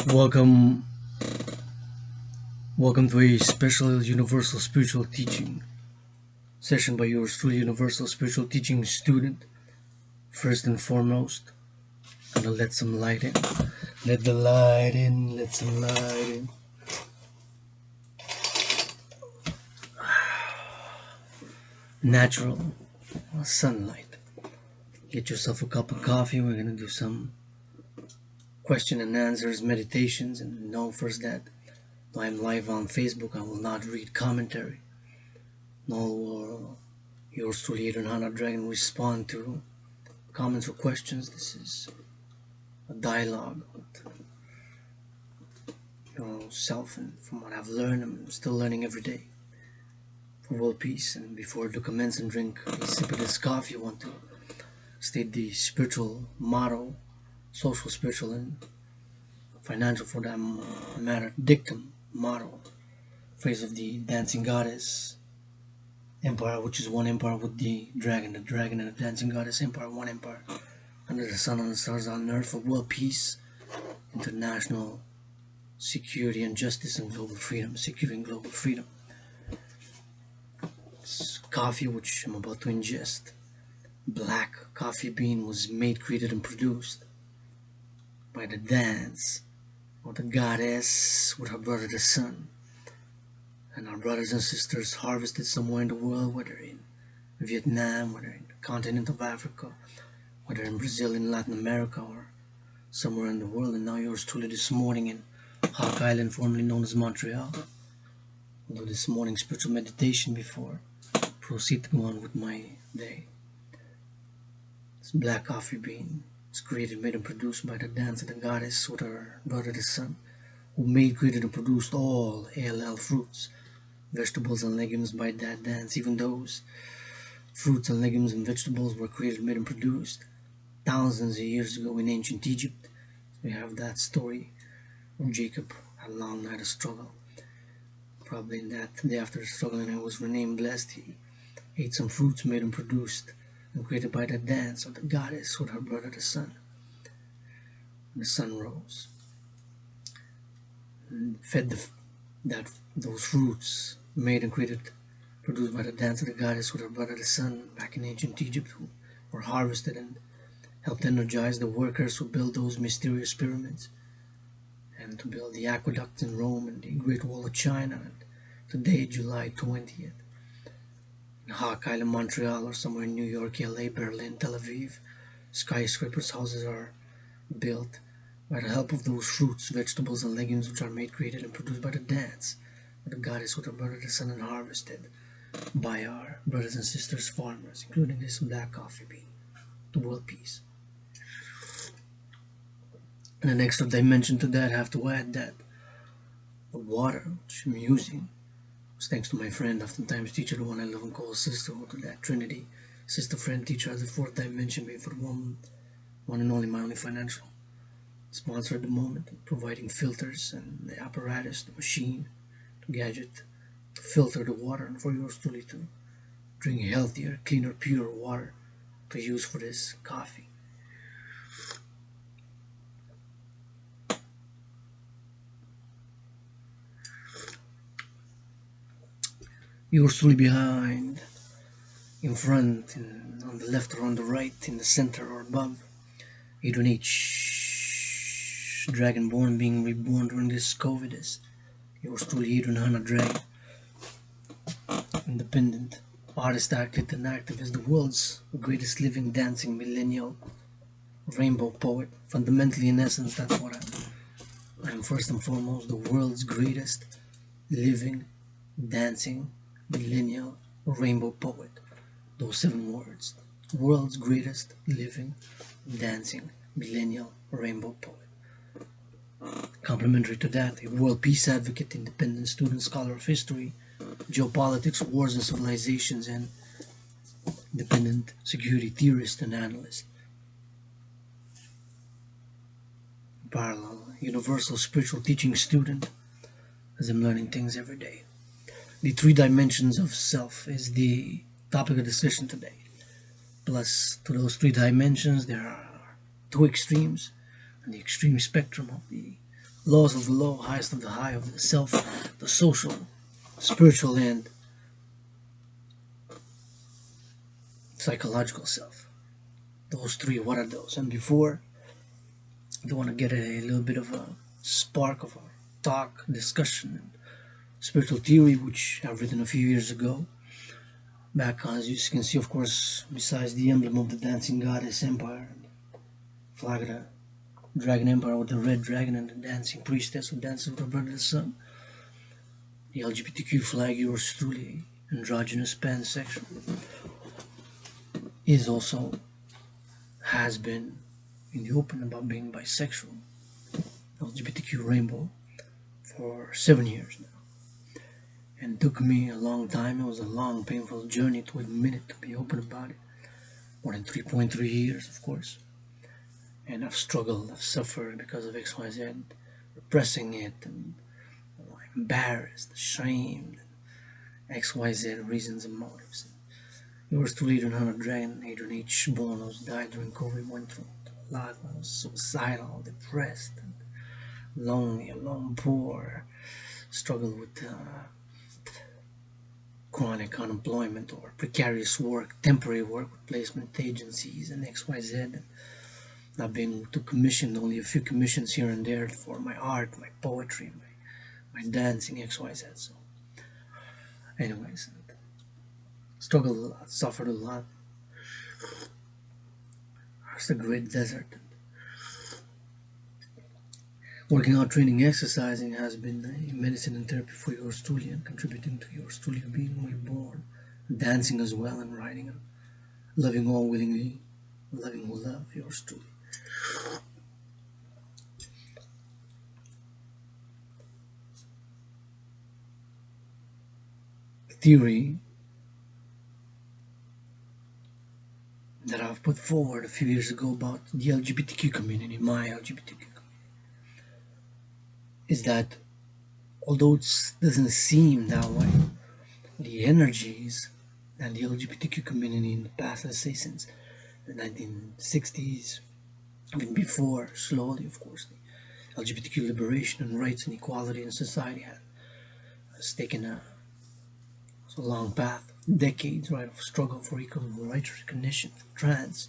Welcome, welcome to a special universal spiritual teaching session by yours truly, universal spiritual teaching student. First and foremost, gonna let some light in. Let the light in, let some light in. Natural sunlight. Get yourself a cup of coffee. We're gonna do some question and answers, meditations, and know first that I'm live on Facebook. I will not read commentary. Nor will yours truly, Adrian, Dragan, respond to comments or questions. This is a dialogue with your own self, and from what I've learned, I'm still learning every day. For world peace, and before to commence and drink a sip of this coffee, I want to state the spiritual motto, social, spiritual, and financial, for that matter, dictum, motto, phrase of the dancing goddess empire, which is one empire with the dragon and the dancing goddess empire, one empire under the sun, on the stars, on earth, for world peace, international security and justice, and global freedom, securing global freedom. This coffee which I'm about to ingest, black coffee bean, was made, created, and produced by the dance of the goddess with her brother the sun, and our brothers and sisters harvested somewhere in the world, whether in Vietnam, whether in the continent of Africa, whether in Brazil, in Latin America, or somewhere in the world. And now yours truly this morning in Hawk Island, formerly known as Montreal. I'll do this morning spiritual meditation before I proceed to go on with my day. This black coffee bean is created, made, and produced by the dance of the goddess with her brother the sun, who made, created, and produced all ALL fruits, vegetables, and legumes by that dance. Even those fruits and legumes and vegetables were created, made, and produced thousands of years ago in ancient Egypt. We have that story of Jacob, a long night of struggle. Probably in that day after the struggle, and he was renamed blessed, he ate some fruits made and produced and created by the dance of the goddess with her brother the sun. The sun rose and fed those fruits made and created, produced by the dance of the goddess with her brother the sun back in ancient Egypt, who were harvested and helped energize the workers who built those mysterious pyramids, and to build the aqueducts in Rome and the Great Wall of China. And today, July 20th, in Hawk Island, Montreal, or somewhere in New York, LA, Berlin, Tel Aviv, skyscrapers, houses are built by the help of those fruits, vegetables, and legumes which are made, created, and produced by the dance of the goddess with her brother the sun, and harvested by our brothers and sisters farmers, including this black coffee bean, to world peace. And an extra dimension to that, I have to add that the water which I'm using was thanks to my friend, oftentimes teacher, the one I love and call sister, or to that Trinity, sister, friend, teacher, as a fourth dimension, made for the one and only, my only financial sponsor at the moment, providing filters and the apparatus, the machine, the gadget to filter the water, and for yours truly to drink healthier, cleaner, pure water to use for this coffee. Yours truly behind, in front, on the left or on the right, in the center or above, Adrian H. Dragon, born, being reborn during this COVID, is yours truly, Adrian Dragan, independent artist, athlete, and activist, the world's greatest living, dancing, millennial, rainbow poet. Fundamentally, in essence, that's what I am. First and foremost, the world's greatest living, dancing, millennial, rainbow poet. Those 7 words. World's greatest living, dancing, millennial, rainbow poet. Complementary to that, a world peace advocate, independent student, scholar of history, geopolitics, wars and civilizations, and independent security theorist and analyst. Parallel, universal spiritual teaching student, as I'm learning things every day. The 3 dimensions of self is the topic of discussion today. Plus, to those 3 dimensions, there are 2 extremes, on the extreme spectrum of the laws of the low, highest of the high, of the self, the social, spiritual, and psychological self. Those three, what are those? And before, I want to get a little bit of a spark of a talk, discussion, spiritual theory, which I've written a few years ago. Back, as you can see, of course, besides the emblem of the dancing goddess empire, flag of the dragon empire with the red dragon and the dancing priestess who dances with her brother the sun, the LGBTQ flag, yours truly, androgynous pansexual, is also, has been in the open about being bisexual, LGBTQ rainbow, for 7 years now. And it took me a long time. It was a long, painful journey to admit it, to be open about it. More than 3.3 years, of course. And I've struggled, I've suffered because of XYZ, repressing it, and embarrassed, ashamed, XYZ reasons and motives. Yours truly, Adrian, Dragan, Adrian H. Bonos died during COVID, went through a lot, was suicidal, depressed, and lonely, alone, poor, struggled with chronic unemployment or precarious work, temporary work with placement agencies and XYZ. And I've been to commission only a few commissions here and there for my art, my poetry, my dancing, XYZ. So, anyways, struggled a lot, suffered a lot. It's a great desert. Working out, training, exercising has been a medicine and therapy for yours truly, and contributing to yours truly being reborn. Dancing as well, and writing, and loving all willingly, loving who love, yours truly. Theory that I've put forward a few years ago about the LGBTQ community, my LGBTQ community, is that although it doesn't seem that way, the energies and the LGBTQ community in the past, let's say since the 1960s, even before, slowly, of course, the LGBTQ liberation and rights and equality in society has taken a long path, decades, right, of struggle for equal rights recognition for trans,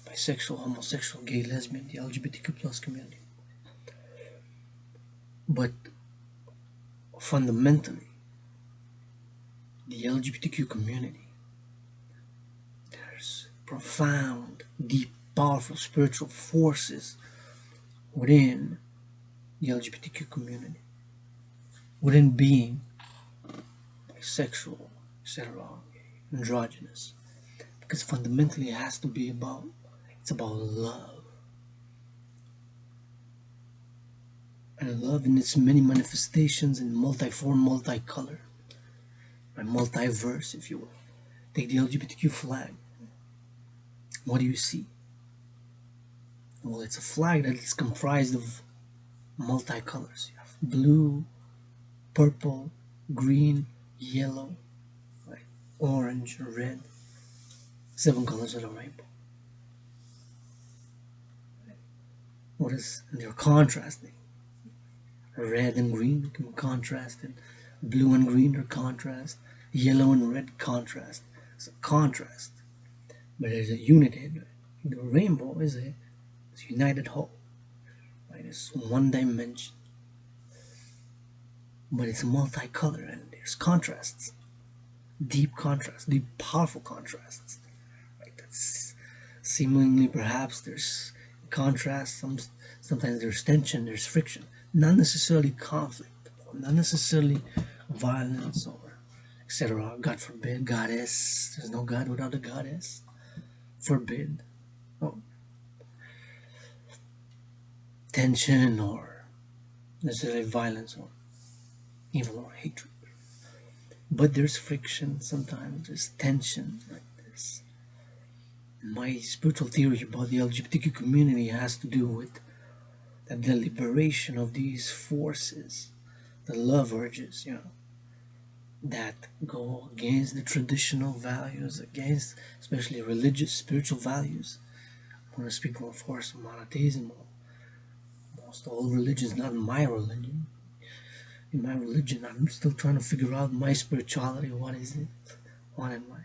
bisexual, homosexual, gay, lesbian, the LGBTQ plus community. But fundamentally, the LGBTQ community, there's profound, deep, powerful spiritual forces within the LGBTQ community, within being bisexual, etc., androgynous, because fundamentally it has to be about, it's about love. And love in its many manifestations in multi-form, multicolor, and multiverse, if you will. Take the LGBTQ flag. What do you see? Well, it's a flag that is comprised of multicolors. You have blue, purple, green, yellow, right, orange, red. 7 colors of the rainbow. What is, and they're contrasting. Red and green can be contrasted. Blue and green are contrast. Yellow and red contrast. It's a contrast. But there's a unity. The rainbow is a united whole. Right? It's one dimension. But it's multicolor and there's contrasts. Deep contrasts, deep powerful contrasts. Right? That's seemingly perhaps there's contrast, sometimes there's tension, there's friction. Not necessarily conflict, not necessarily violence or etc. God forbid, goddess. There's no God without a goddess. Forbid. Oh. Tension or necessarily violence or evil or hatred. But there's friction sometimes, there's tension like this. My spiritual theory about the LGBTQ community has to do with the liberation of these forces, the love urges, that go against the traditional values, against especially religious, spiritual values. I want to speak more, of course, of monotheism, Almost all religions, not my religion. In my religion, I'm still trying to figure out my spirituality. What is it? What am I?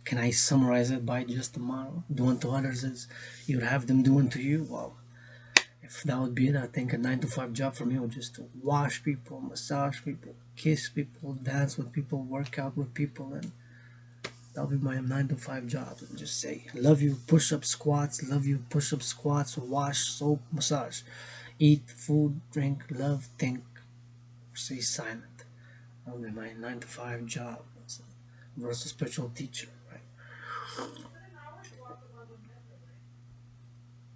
Can I summarize it by just a model? Do unto others as you would have them do unto you? Well, if that would be it, I think a 9 to 5 job for me would just to wash people, massage people, kiss people, dance with people, work out with people, and that'll be my 9 to 5 job. And just say, love you, push up squats, love you, push up squats, wash, soap, massage, eat, food, drink, love, think, stay silent. That'll be my 9 to 5 job versus spiritual teacher, right?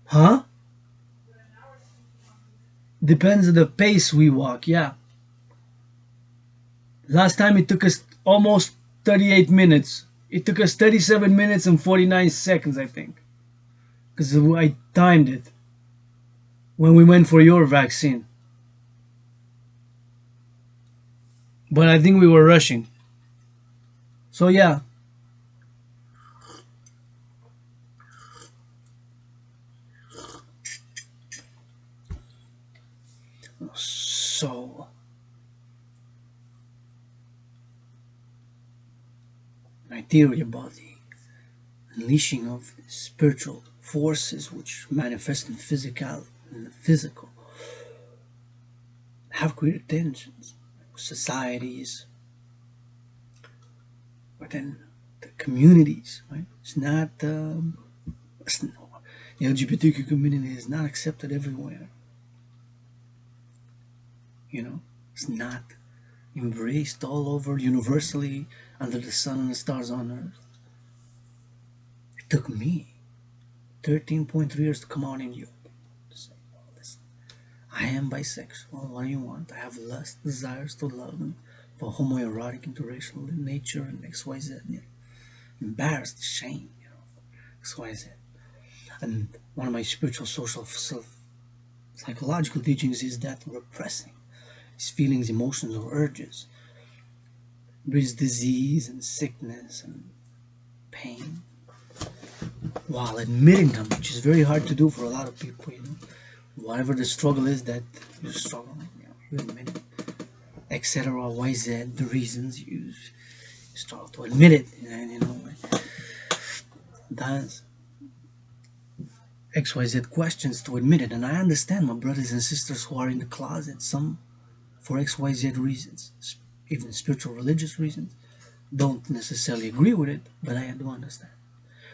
Huh? Depends on the pace we walk, yeah. Last time it took us almost 38 minutes. It took us 37 minutes and 49 seconds, I think. Because I timed it when we went for your vaccine. But I think we were rushing. So, yeah. So, my theory about the unleashing of spiritual forces which manifest in in the physical, have created tensions. Societies, within the communities, right? It's not the LGBTQ community is not accepted everywhere. You know, it's not embraced all over universally under the sun and the stars on earth. It took me 13.3 years to come out in you. Say, well, listen, I am bisexual. What do you want? I have lust, desires to love, and for homoerotic, interracial in nature, and XYZ. You know, embarrassed, shame, you know, XYZ. And one of my spiritual, social, psychological teachings is that repressing his feelings, emotions, or urges breeds disease and sickness and pain, while admitting them, which is very hard to do for a lot of people. You know, whatever the struggle is that you're struggling, you admit it, etc. Y Z, the reasons you struggle to admit it, and you know, that's XYZ questions to admit it. And I understand my brothers and sisters who are in the closet, some for XYZ reasons, even spiritual, religious reasons, don't necessarily agree with it, but I do understand.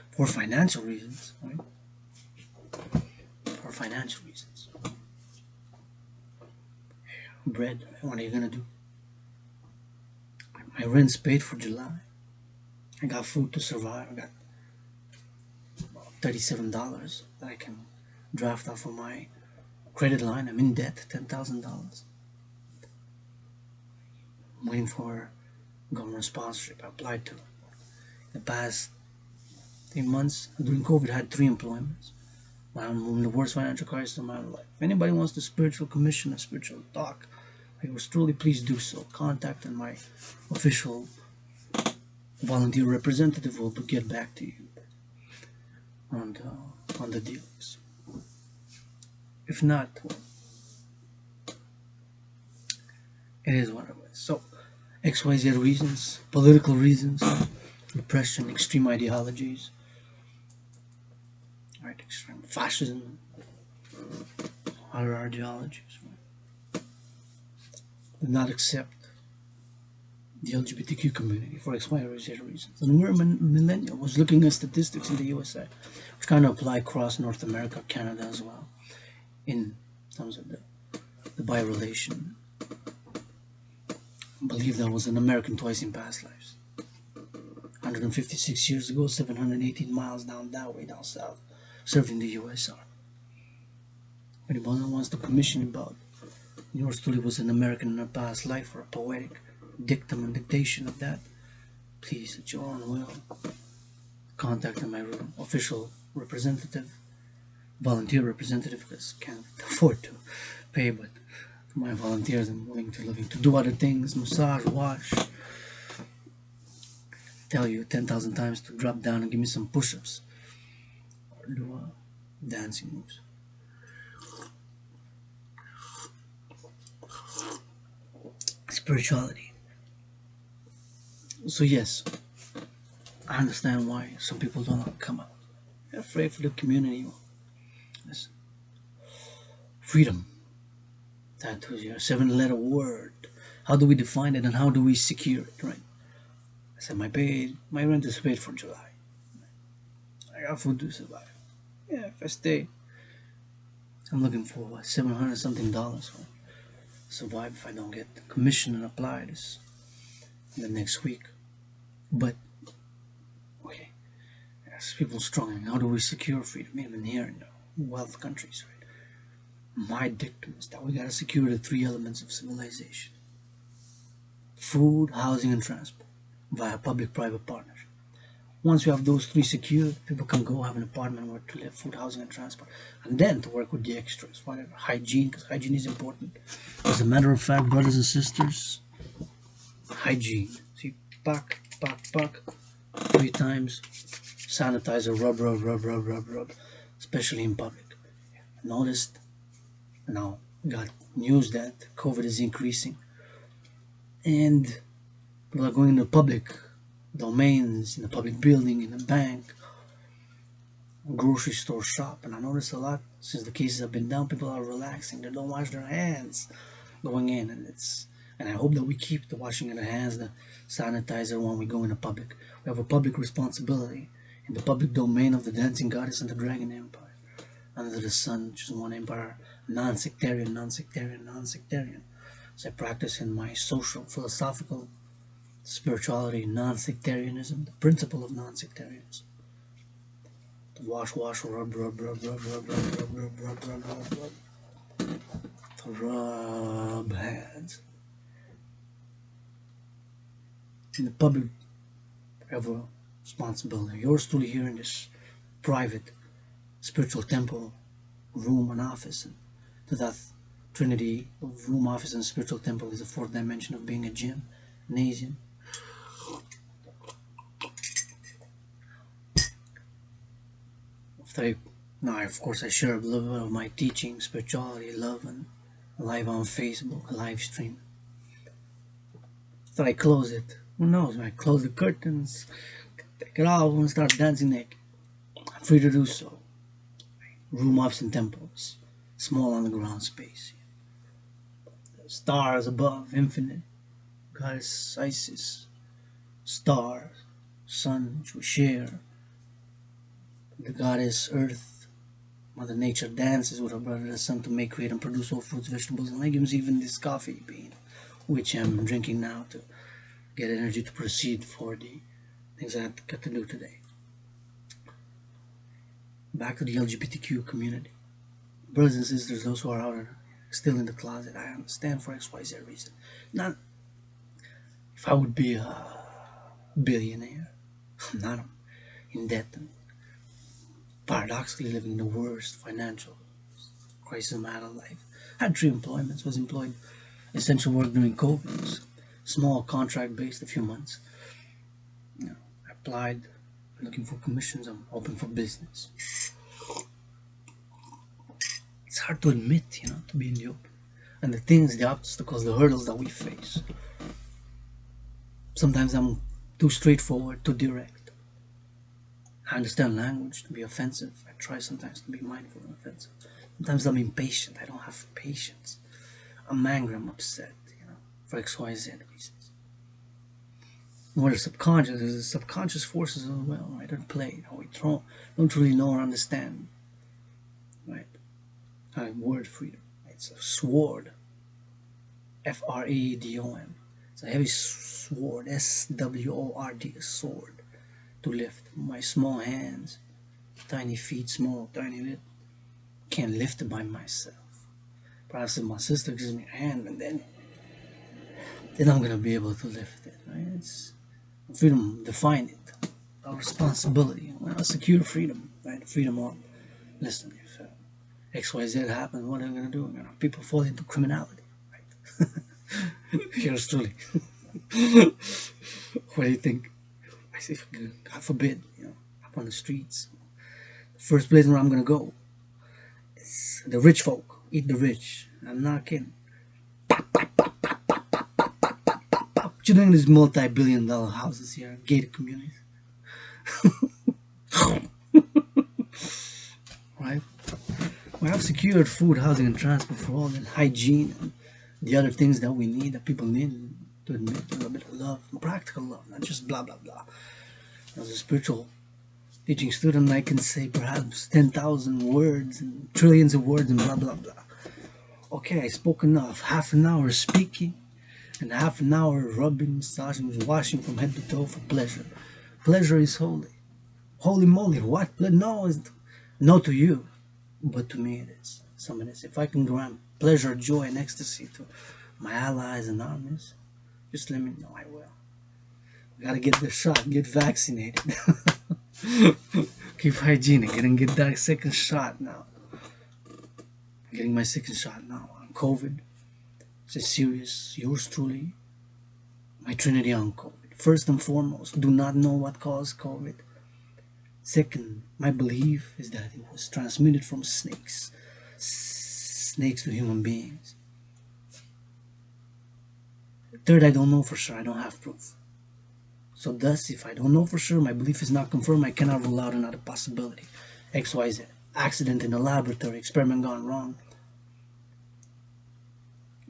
For financial reasons, right? For financial reasons. Bread, what are you gonna do? My rent's paid for July. I got food to survive. I got $37 that I can draft off of my credit line. I'm in debt, $10,000. I'm waiting for government sponsorship. I applied to. The past 3 months during COVID, I had 3 employments. I'm in the worst financial crisis of my life. If anybody wants to spiritual commission, a spiritual talk, I was truly please do so. Contact and my official volunteer representative will get back to you on the deals. If not, well, it is what it is. So, XYZ reasons, political reasons, repression, extreme ideologies, right? Extreme fascism, other ideologies. Right? Do not accept the LGBTQ community for XYZ reasons. And we're millennial. I was looking at statistics in the USA, which kind of apply across North America, Canada as well, in terms of the bi relation. I believe that was an American twice in past lives. 156 years ago, 718 miles down that way, down south, serving the USR. Anybody wants to commission about yours truly was an American in a past life, or a poetic dictum and dictation of that, please, at your own will, contact my official representative, volunteer representative, because can't afford to pay, but my volunteers, I'm willing to do other things, massage, wash, tell you 10,000 times to drop down and give me some push-ups, or do dancing moves. spirituality. So yes, I understand why some people don't want to come out. They're afraid for the community. Listen, freedom. That was your seven-letter word. How do we define it and how do we secure it, right? I said my rent is paid for July. I got food to survive. Yeah, if I stay, I'm looking for what, $700 something for survive if I don't get the commission and apply this in the next week. But okay, as people struggling, how do we secure freedom even here in the wealth countries, right? My dictum is that we gotta secure the three elements of civilization: food, housing, and transport via public-private partnership. Once we have those three secured, people can go have an apartment where to live, food, housing, and transport, and then to work with the extras, whatever. Hygiene, because hygiene is important. As a matter of fact, brothers and sisters, hygiene. See, pack, 3 times, sanitizer, rub, especially in public. Noticed now, got news that COVID is increasing, and people are going into public domains, in a public building, in a bank, grocery store, shop, and I noticed a lot since the cases have been down. People are relaxing; they don't wash their hands going in, and I hope that we keep the washing of the hands, the sanitizer when we go into public. We have a public responsibility in the public domain of the dancing goddess and the Dragan Empire. Under the sun, which is one empire, non-sectarian. So I practice in my social, philosophical spirituality, non-sectarianism, the principle of non-sectarianism. To wash, rub hands. In the public, we have a responsibility. Yours truly here in this private spiritual temple, room and office, and to that Trinity of room, office, and spiritual temple is the fourth dimension of being a gymnasium. Now, of course, I share a little bit of my teaching, spirituality, love, and live on Facebook, a live stream. After I close it, who knows? When I close the curtains, take it off, and start dancing naked. I'm free to do so. Room, office, and temples, small underground space. Stars above, infinite, goddess Isis, stars, sun, which we share, the goddess Earth, Mother Nature dances with her brother the sun to make, create, and produce all fruits, vegetables, and legumes, even this coffee bean, which I'm drinking now to get energy to proceed for the things I have got to do today. Back to the LGBTQ community. Brothers and sisters, those who are out still in the closet, I understand for XYZ reason. Not if I would be a billionaire, I'm not in debt and paradoxically living the worst financial crisis of my adult life. I had 3 employments, was employed essential work during COVID, small contract based, a few months. I applied, looking for commissions, I'm open for business. It's hard to admit, to be in the open. And the things, the obstacles, the hurdles that we face. Sometimes I'm too straightforward, too direct. I understand language to be offensive. I try sometimes to be mindful and offensive. Sometimes I'm impatient. I don't have patience. I'm angry, I'm upset, for XYZ reasons. More the subconscious, there's the subconscious forces as well, right, at play. We don't really know or understand, right? Word freedom. It's a sword. F-R-E-D-O-M. It's a heavy sword. S-W-O-R-D. A sword. To lift. My small hands. Tiny feet, small, tiny bit. Can't lift it by myself. Perhaps if my sister gives me a hand, and then I'm gonna be able to lift it, right? It's freedom, define it. Our responsibility. Well, secure freedom, right? Freedom of, listen, if XYZ happens, what are we gonna do? People fall into criminality, right? Yours truly. What do you think? I say, God forbid, up on the streets. The first place where I'm gonna go is the rich folk. Eat the rich. I'm not kidding. you're doing in these multi-billion-dollar houses here, gated communities, right? We have secured food, housing, and transport for all, and hygiene, and the other things that we need, that people need to admit a little bit of love, practical love, not just blah blah blah. As a spiritual teaching student, I can say perhaps 10,000 words and trillions of words and blah blah blah. Okay, I spoke enough. Half an hour speaking and half an hour rubbing, massaging, washing from head to toe for pleasure. Pleasure is holy. Holy moly, what? No, is no to you, but to me it is. Someone is. If I can grant pleasure, joy, and ecstasy to my allies and armies, just let me know. I will. Gotta get the shot, get vaccinated. Keep hygienic and get that second shot now. I'm getting my second shot now on COVID. It's serious. Yours truly, my Trinity on COVID. First and foremost, do not know what caused COVID. Second, my belief is that it was transmitted from snakes. Snakes to human beings. Third, I don't know for sure. I don't have proof. So thus, if I don't know for sure, my belief is not confirmed, I cannot rule out another possibility. XYZ. Accident in a laboratory, experiment gone wrong.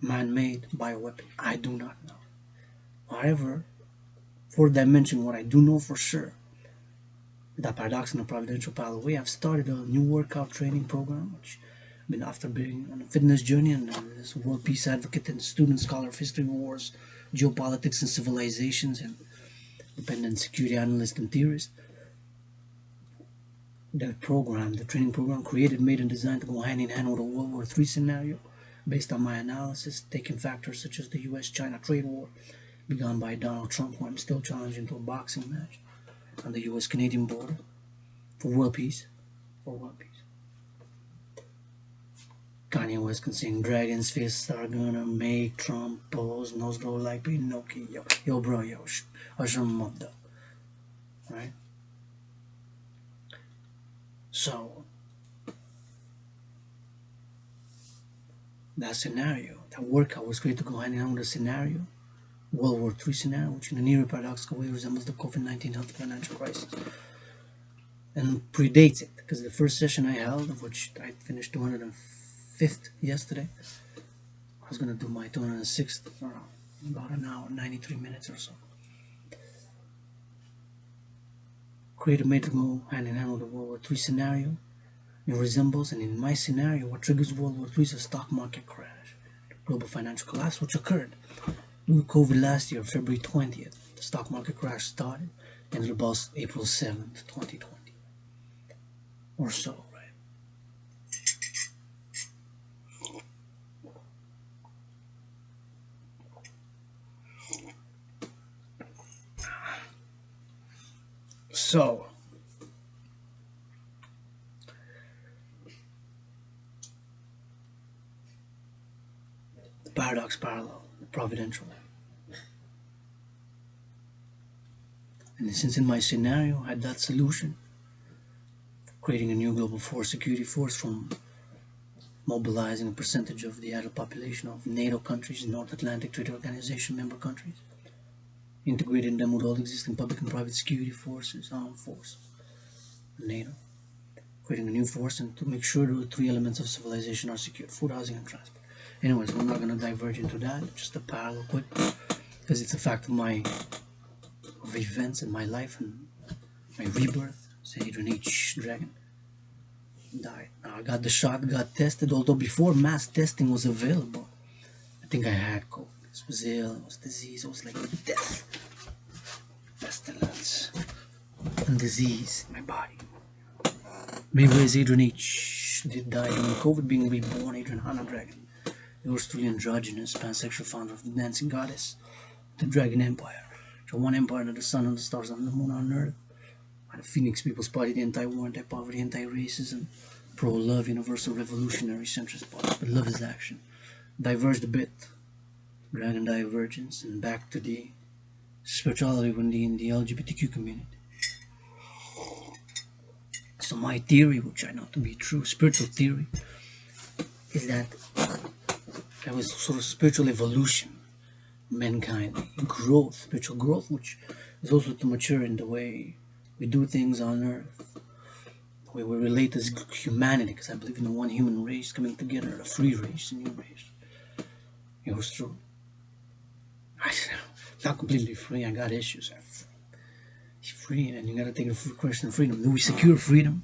Man-made bioweapon. I do not know. However, fourth dimension, what I do know for sure, that paradox in a providential parallel way, I've started a new workout training program, which I've been after being on a fitness journey and as a world peace advocate and student scholar of history, wars, geopolitics and civilizations, and independent security analyst and theorist. The program, the training program, created, made, and designed to go hand in hand with a World War III scenario, based on my analysis, taking factors such as the US-China trade war, begun by Donald Trump, who I'm still challenging to a boxing match, on the US-Canadian border, for world peace, for world peace. Kanye West can sing Dragon's fists are gonna make Trump pose, nose grow like Pinocchio. Yo bro, yo, hush him up though. Right? So, that scenario, that workout was created to go hand in hand with a scenario, World War III scenario, which in a near paradoxical way resembles the COVID-19 health financial crisis. And predates it, because the first session I held, of which I finished 205th yesterday, I was going to do my 206th for about an hour, 93 minutes or so. Created made to go hand in hand with the World War III scenario. It resembles, and in my scenario, what triggers World War III is a stock market crash, global financial collapse, which occurred. Due to COVID last year, February 20th, the stock market crash started, and it was April 7th, 2020. Or so, right? So, the paradox parallel, the providential. And since in my scenario I had that solution, creating a new global force, security force, from mobilizing a percentage of the adult population of NATO countries, North Atlantic Treaty Organization member countries, integrating them with all existing public and private security forces, armed force, NATO, creating a new force, and to make sure the three elements of civilization are secured: food, housing, and transport. Anyways, we're not going to diverge into that, just a parallel quick, because it's a fact of events in my life and my rebirth. Say Adrian Dragan died. Now I got the shot, got tested, although before mass testing was available, I think I had COVID. It was ill, it was disease, it was like death, pestilence, and disease in my body. Anyways, Adrian did die during COVID, being reborn, Adrian Dragan. Yours truly, Androgynous, pansexual founder of the dancing goddess, the Dragon Empire. The one empire under the sun and the stars and the moon on earth. The Phoenix People's Party, the anti-war, anti-poverty, anti-racism, pro-love, universal revolutionary centrist party. But love is action. Diverged a bit. Dragon divergence, and back to the spirituality in the LGBTQ community. So my theory, which I know to be true, spiritual theory, is that there was sort of spiritual evolution mankind, growth, spiritual growth, which is also to mature in the way we do things on earth, the way we relate as humanity, because I believe in the one human race coming together, a free race, a new race. It was true. I'm not completely free, I got issues. I'm free, and you gotta take the question of freedom. Do we secure freedom?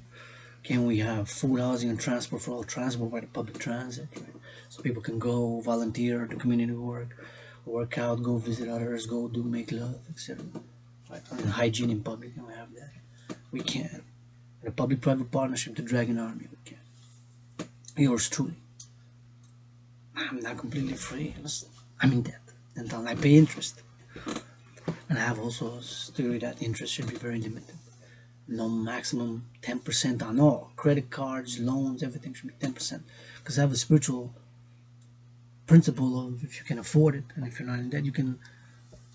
Can we have food, housing, and transport for all transport by the public transit? Right? So people can go volunteer, do community work out, go visit others, go do make love, etc. Right? And hygiene in public, can we have that? We can. And a public-private partnership, the Dragan army, we can. Yours truly. I'm not completely free. I'm in debt, and I pay interest. And I have also a theory that interest should be very limited. No maximum 10% on all. Credit cards, loans, everything should be 10%. Because I have a spiritual principle of if you can afford it, and if you're not in debt, you can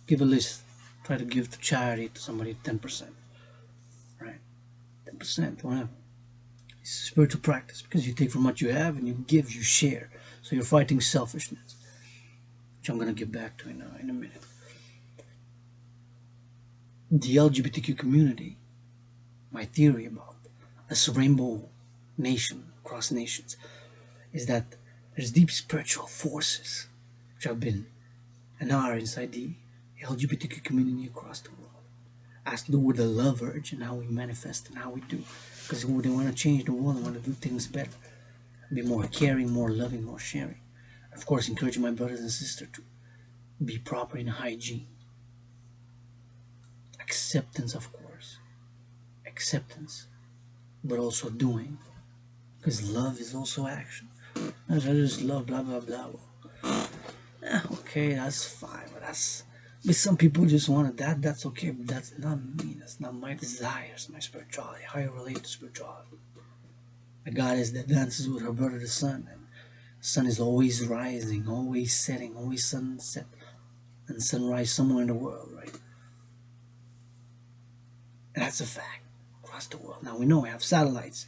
give a list. Try to give to charity to somebody 10%. Right? 10%, whatever. It's a spiritual practice because you take from what you have and you give, you share. So you're fighting selfishness, which I'm going to get back to in a minute. The LGBTQ community, my theory about this rainbow nation across nations, is that there's deep spiritual forces which have been and are inside the LGBTQ community across the world. Has to do with the love urge and how we manifest and how we do. Because they want to change the world and want to do things better. Be more caring, more loving, more sharing. Of course, encouraging my brothers and sisters to be proper in hygiene. Acceptance, of course. Acceptance. But also doing. Because love is also action. I just love blah blah blah. Okay, that's fine, but some people just want that. That's okay, but that's not me. That's not my desires, my spirituality. How you relate to spirituality? A goddess that dances with her brother, the sun, and the sun is always rising, always setting, always sunset and sunrise somewhere in the world, right? And that's a fact across the world. Now we know we have satellites.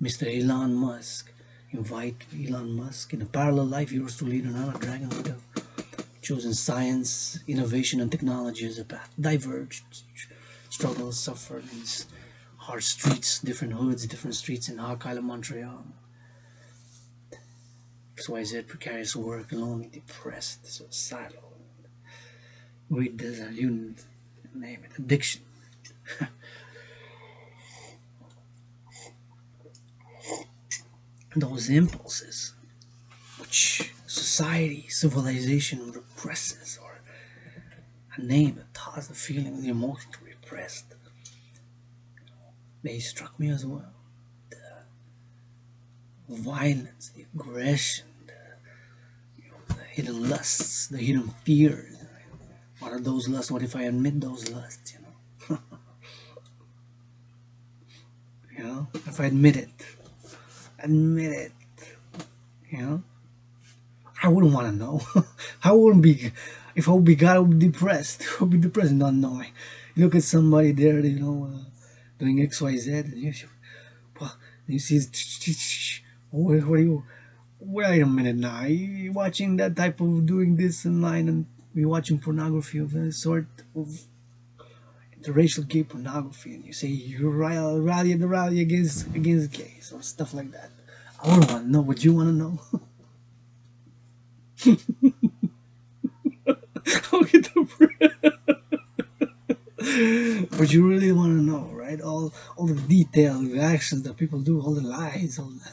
Mr. Elon Musk. Invite Elon Musk in a parallel life. Yours to lead another Dragan would have chosen science, innovation, and technology as a path. Diverged, struggled, suffered in these hard streets, different hoods, different streets in Hawk Island, Montreal. XYZ, precarious work, lonely, depressed, suicidal. Read this, you name it, addiction. Those impulses which society, civilization represses, or a name, the thoughts, the feelings, the emotions repressed, they struck me as well. The violence, the aggression, the hidden lusts, the hidden fears. What are those lusts? What if I admit those lusts? If I admit it, I wouldn't want to know. I wouldn't be, if I would be God, I would be depressed. I would be depressed not knowing. You look at somebody there, doing XYZ, and you see, what are you, wait a minute now, you watching that type of doing this online, and you're watching pornography of a sort of interracial gay pornography, and you say you rally against gays or stuff like that. I wouldn't want to know. Would you want to know? But you really want to know, right? All the details, the actions that people do, all the lies, all the,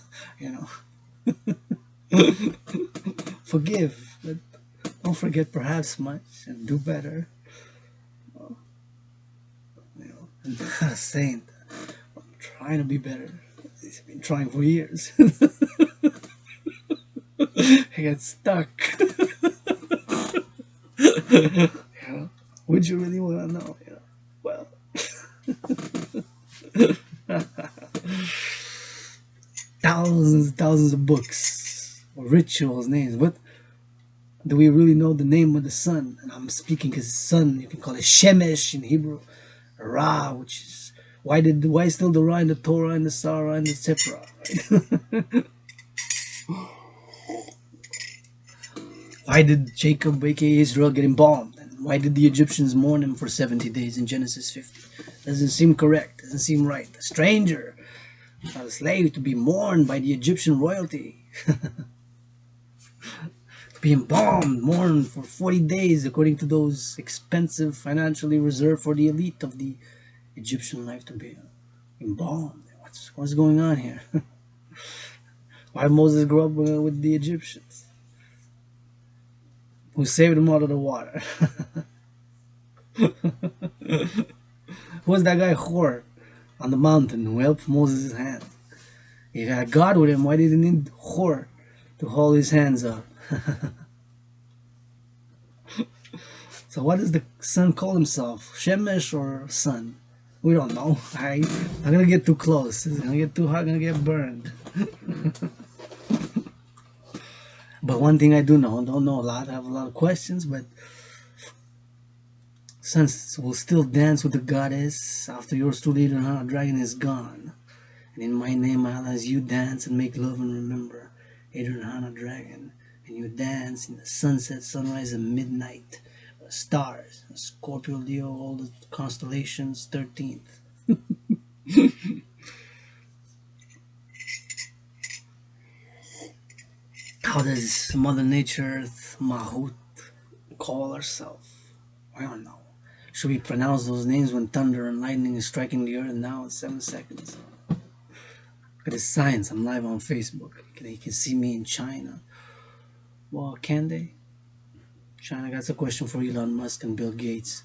Forgive, but don't forget perhaps much, and do better. I'm not a saint. I'm trying to be better. I've been trying for years. I get stuck. Would you really want to know? Well, thousands of books or rituals, names. But do we really know the name of the sun? And I'm speaking because sun, you can call it Shemesh in Hebrew, Ra, which is why still the Ra in the Torah and the Sarah and the Sephra? Right? Why did Jacob, aka Israel, get embalmed? And why did the Egyptians mourn him for 70 days in Genesis 50? Doesn't seem correct, doesn't seem right. A stranger, a slave, to be mourned by the Egyptian royalty. To be embalmed, mourned for 40 days, according to those expensive, financially reserved for the elite of the Egyptian life, to be embalmed. What's going on here? Why Moses grew up with the Egyptians, who saved him out of the water? Who was that guy Hor on the mountain who helped Moses' hand? He had God with him. Why did he need Hor to hold his hands up? So what does the sun call himself? Shemesh or sun? We don't know. I'm gonna get too close. It's gonna get too hot. I'm gonna get burned. But one thing I do know, don't know a lot, I have a lot of questions, but suns will still dance with the goddess after yours truly, Dragan, is gone. And in my name I'll as you dance and make love and remember, Adrian, Dragan. And you dance in the sunset, sunrise, and midnight. Stars, Scorpio, Leo, all the constellations, 13th. How does Mother Nature, Mahut, call herself? I don't know. Should we pronounce those names when thunder and lightning is striking the earth now in 7 seconds? Look at the science. I'm live on Facebook. They can see me in China. Well, can they? China, that's a question for Elon Musk and Bill Gates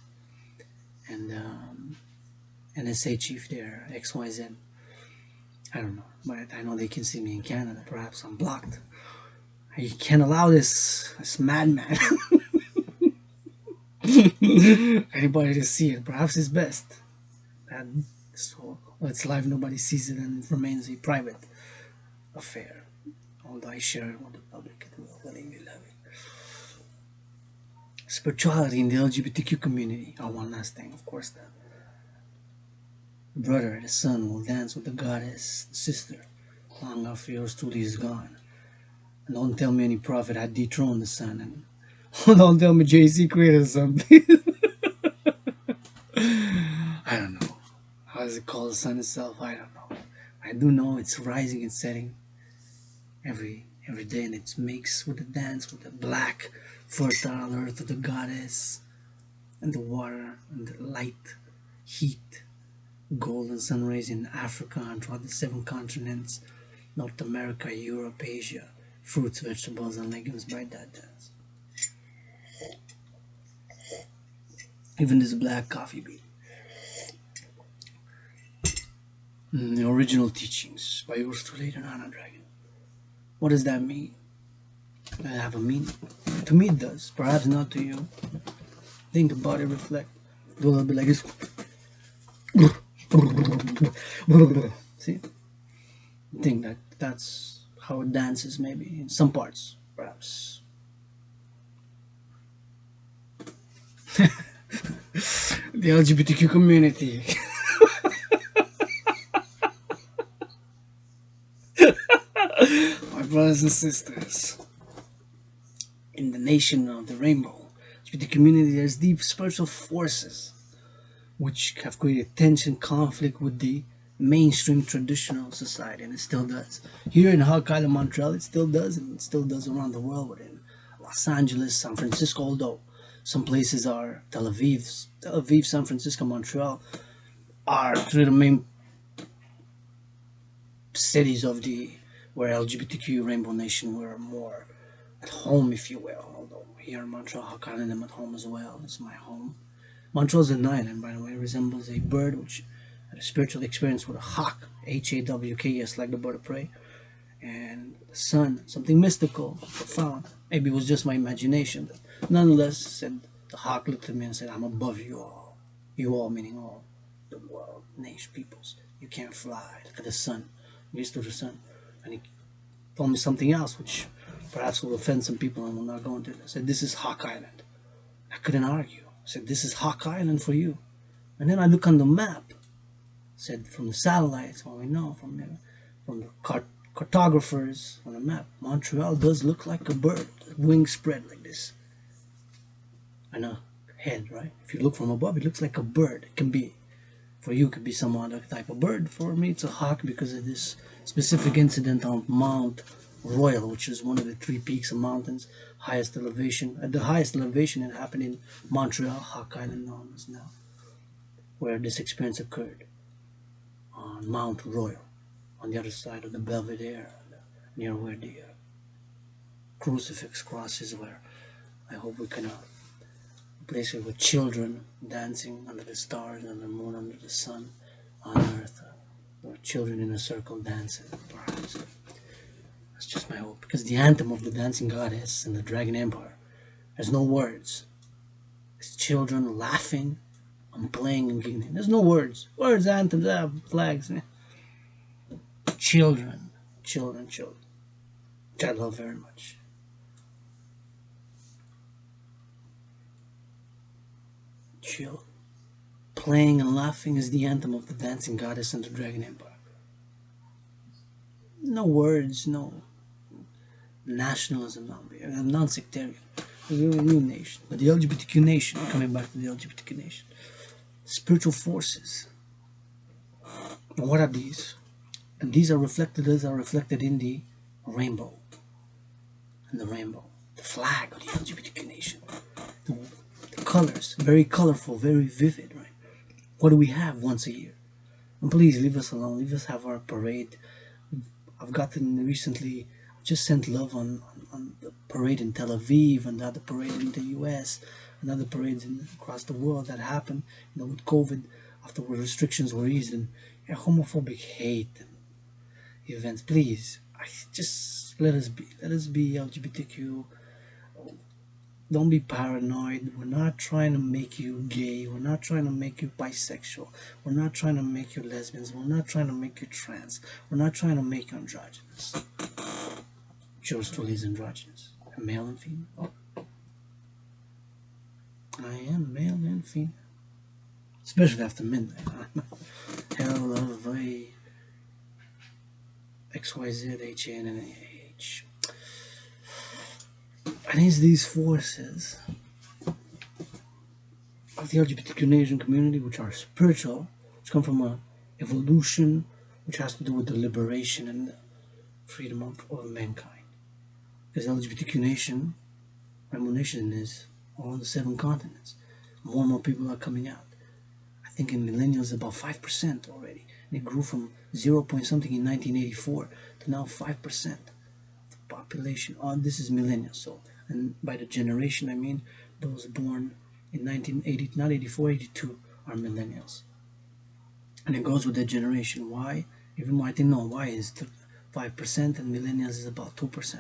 and NSA chief there, XYZ. I don't know, but I know they can see me in Canada. Perhaps I'm blocked. You can't allow this madman anybody to see it. Perhaps it's best that so it's live, nobody sees it, and it remains a private affair. Although I share it with the public, it will willingly love it. Spirituality in the LGBTQ community. Oh, one last thing, of course, the brother, the son, will dance with the goddess, the sister, long after yours truly is gone. And don't tell me any prophet had dethroned the son, and don't tell me Jay-Z created something. I don't know. How does it call the sun itself? I don't know. I do know it's rising and setting every day, and it makes with the dance with the black fertile earth of the goddess and the water and the light, heat, golden sun rays in Africa and throughout the 7 continents, North America, Europe, Asia, fruits, vegetables, and legumes by that dance. Even this black coffee bean. The original teachings by yours truly, Dragan. What does that mean? Does it have a meaning? To me it does. Perhaps not to you. Think about it, reflect. Do a little bit like this. See? I think that's how it dances, maybe in some parts, perhaps. The LGBTQ community. My brothers and sisters, in the nation of the rainbow, LGBT community, there's deep spiritual forces which have created tension, conflict with the mainstream traditional society, and it still does. Here in Hawk Island, Montreal, it still does, and it still does around the world, within Los Angeles, San Francisco, although some places are Tel Aviv, San Francisco, Montreal are three of the main cities of the where LGBTQ Rainbow Nation were more at home, if you will. Although here in Montreal, Hawk Island, I'm at home as well. It's my home. Montreal's an island, by the way. It resembles a bird which had a spiritual experience with a hawk, H-A-W-K-S, like the bird of prey, and the sun, something mystical, profound. Maybe it was just my imagination, but nonetheless, said the hawk looked at me and said, "I'm above you all. You all meaning all the world, nation, peoples. You can't fly. Look at the sun." He stood the sun, and he told me something else, which perhaps will offend some people, and we'll not go into it. I said, "This is Hawk Island." I couldn't argue. I said, "This is Hawk Island for you." And then I look on the map. I said, from the satellites, what we know, from the cartographers on the map, Montreal does look like a bird, wings spread like this. goddess and a head, right? If you look from above, it looks like a bird. It can be, for you, it could be some other type of bird. For me, it's a hawk because of this specific incident on Mount Royal, which is one of the 3 peaks of mountains, highest elevation. At the highest elevation, it happened in Montreal, Hawk Island, known as now, where this experience occurred on Mount Royal, on the other side of the Belvedere, near where the crucifix cross is, where I hope we can place it with children dancing under the stars, under the moon, under the sun, on earth, or children in a circle dancing, perhaps. That's just my hope, because the anthem of the dancing goddess and the Dragon Empire has no words. It's children laughing and playing and giggling. There's no words. Words, anthems, flags. Children, children, children, which I love very much. Chill. Playing and laughing is the anthem of the dancing goddess and the Dragon Empire. No words, no nationalism, non-sectarian. We're a new nation. But the LGBTQ nation, coming back to the LGBTQ nation, spiritual forces. And what are these? And these are reflected in the rainbow. And the rainbow, the flag of the LGBTQ nation. The colors, very colorful, very vivid, right? What do we have once a year? And please leave us alone. Leave us have our parade. I've gotten recently, just sent love on the parade in Tel Aviv, and the other parade in the US, and other parades across the world that happened, with COVID, after restrictions were eased, and homophobic hate and events. Please, just let us be. Let us be LGBTQ. Don't be paranoid. We're not trying to make you gay. We're not trying to make you bisexual. We're not trying to make you lesbians. We're not trying to make you trans. We're not trying to make you androgynous. Yours truly is androgynous. A male and female. I am male and female. Especially after midnight. Hell of a XYZ, HN, and AH. And it's these forces of the LGBTQ nation community, which are spiritual, which come from a evolution, which has to do with the liberation and the freedom of mankind. Because LGBTQ nation, Rainbow Nation, is on the 7 continents. More and more people are coming out. I think in millennials about 5% already. And it grew from 0 point something in 1984 to now 5% of the population. This is millennials, so, and by the generation I mean those born in 1980, not 84, 82 are millennials. And it goes with that generation. Why? Even though I think no, why is 5% and millennials is about 2%,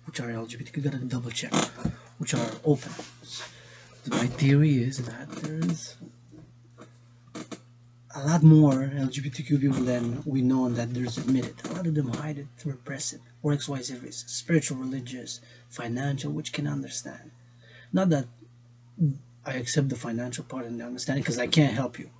which are LGBT. You gotta double check, which are open. So my theory is that there's a lot more LGBTQ people than we know and that there's admitted. A lot of them hide it, repress it, or XYZ reasons, spiritual, religious, financial, which can understand. Not that I accept the financial part and the understanding, because I can't help you.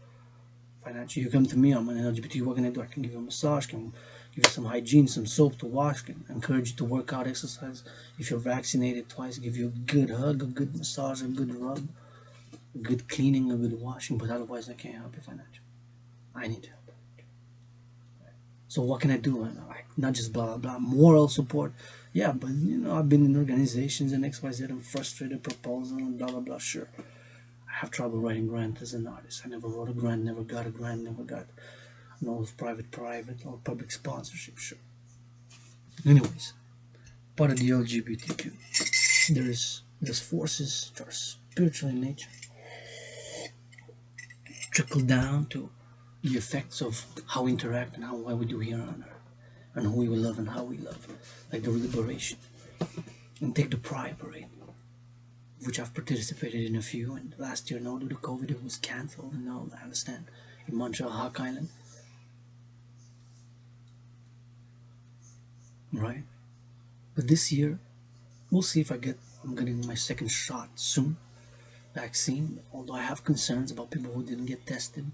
Financial, you come to me, I'm an LGBT, what can I do? I can give you a massage, can give you some hygiene, some soap to wash, can encourage you to work out, exercise. If you're vaccinated twice, give you a good hug, a good massage, a good rub, a good cleaning, a good washing, but otherwise I can't help you financially. I need help. So what can I do? Like, not just blah blah blah, moral support. Yeah, but I've been in organizations and XYZ and frustrated proposal and blah blah blah. Sure, I have trouble writing grant as an artist. I never wrote a grant, never got a grant, never got private or public sponsorship. Sure. Anyways, part of the LGBTQ, there's forces that are spiritual in nature, trickle down to the effects of how we interact and what we do here on earth, and who we will love and how we love, like the liberation. And take the Pride Parade, which I've participated in a few, and last year, due to COVID, it was cancelled, and now I understand, in Montreal, Hawk Island. Right? But this year, we'll see if I'm getting my second shot soon, vaccine, although I have concerns about people who didn't get tested,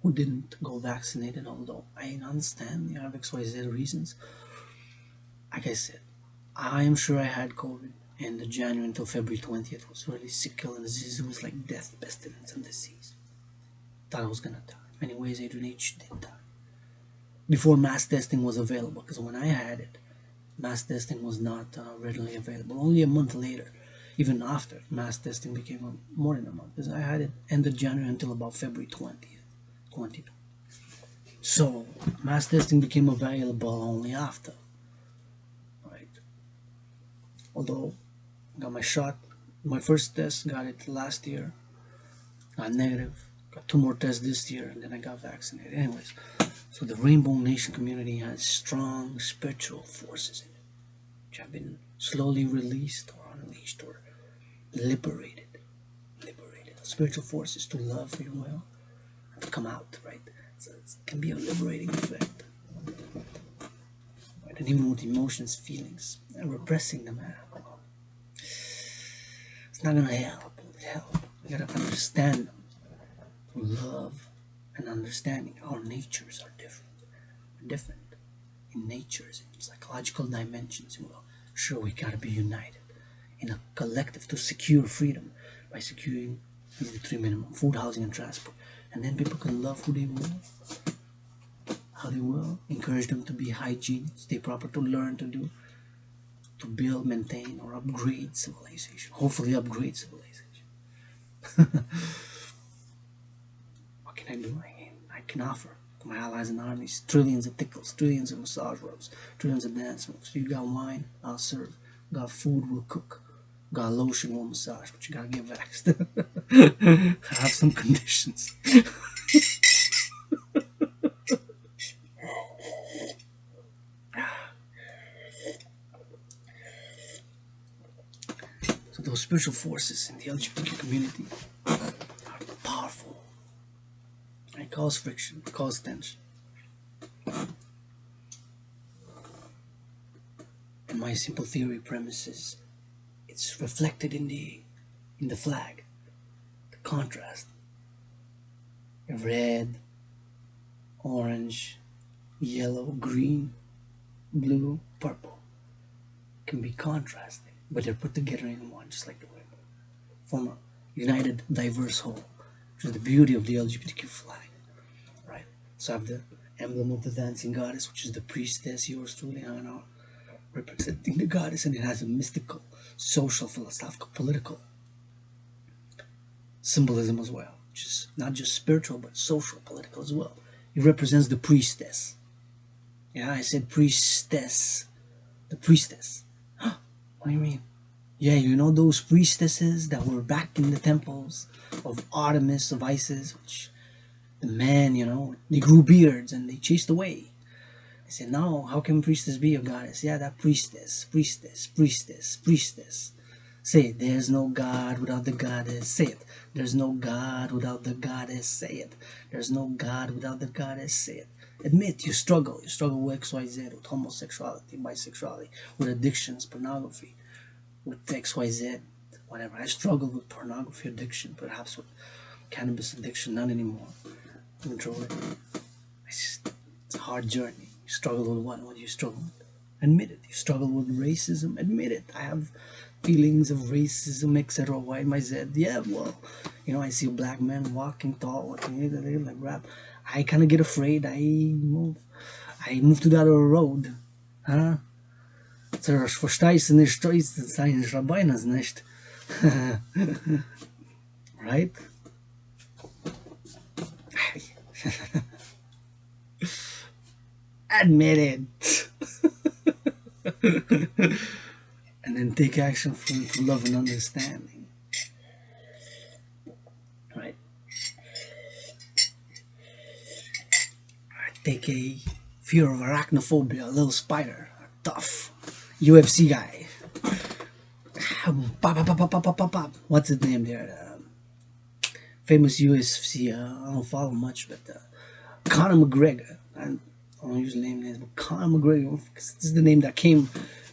who didn't go vaccinated, although I understand you have XYZ reasons. Like I said, I am sure I had COVID. And the January until February 20th was really sick, ill, and disease. It was like death, pestilence, and disease. Thought I was gonna die. In many ways, Adrian H. did die. Before mass testing was available, because when I had it, mass testing was not readily available. Only a month later, even after mass testing became more than a month, because I had it end of January until about February 20th, 2020. So mass testing became available only after, right? Although I got my shot, my first test, got it last year, got negative, got 2 more tests this year, and then I got vaccinated. Anyways, so the Rainbow Nation community has strong spiritual forces in it, which have been slowly released or unleashed or liberated. Liberated. Spiritual forces to love, if you will, and to come out, right? So it can be a liberating effect. Right? And even with emotions, feelings, and repressing them, it's not gonna help. It help. You gotta understand them. Love and understanding. Our natures are different. We're different in natures, in psychological dimensions. Well, sure, we gotta be united in a collective to secure freedom by securing the 3 minimum: food, housing, and transport. And then people can love who they will, how they will. Encourage them to be hygiene, stay proper, to learn, to do, to build, maintain, or upgrade civilization. Hopefully, upgrade civilization. What can I do? I can offer to my allies and armies trillions of tickles, trillions of massage rubs, trillions of dance moves. You got wine, I'll serve. Got food, we'll cook. Got lotion, we'll massage, but you gotta get vaxxed. I have some conditions. So those spiritual forces in the LGBTQ community are powerful. It causes friction, it causes tension. And my simple theory premises, it's reflected in the flag, the contrast. Red, orange, yellow, green, blue, purple can be contrasting, but they're put together in one, just like the rainbow, form a united, diverse whole, which is the beauty of the LGBTQ flag, right? So I have the emblem of the dancing goddess, which is the priestess, yours truly, representing the goddess, and it has a mystical, social, philosophical, political symbolism as well, which is not just spiritual but social, political as well. It represents the priestess. Yeah, I said priestess. The priestess. What do you mean? Yeah, you know those priestesses that were back in the temples of Artemis, of Isis, which the men, they grew beards and they chased away. I said, no, how can priestess be a goddess? Yeah, that priestess, priestess, priestess, priestess. Say it, there's no God without the goddess. Say it, there's no God without the goddess. Say it, there's no God without the goddess. Say it. Admit you struggle. You struggle with XYZ, with homosexuality, bisexuality, with addictions, pornography, with XYZ, whatever. I struggle with pornography addiction, perhaps with cannabis addiction, not anymore. Control it. It's a hard journey. You struggle with what? What do you struggle with? Admit it. You struggle with racism. Admit it. I have feelings of racism, etc. Y, my Z. Yeah, well, I see a black man walking tall, walking like rap. I kind of get afraid. I move to the other road. Huh? Verstehst du nicht, das seine Rabbinas nicht. Right? Admit it. And then take action for love and understanding. Right? Take a fear of arachnophobia, a little spider, a tough UFC guy. What's his name there? Famous UFC, I don't follow much, but Conor McGregor. I don't usually name names, but Conor McGregor, because this is the name that came.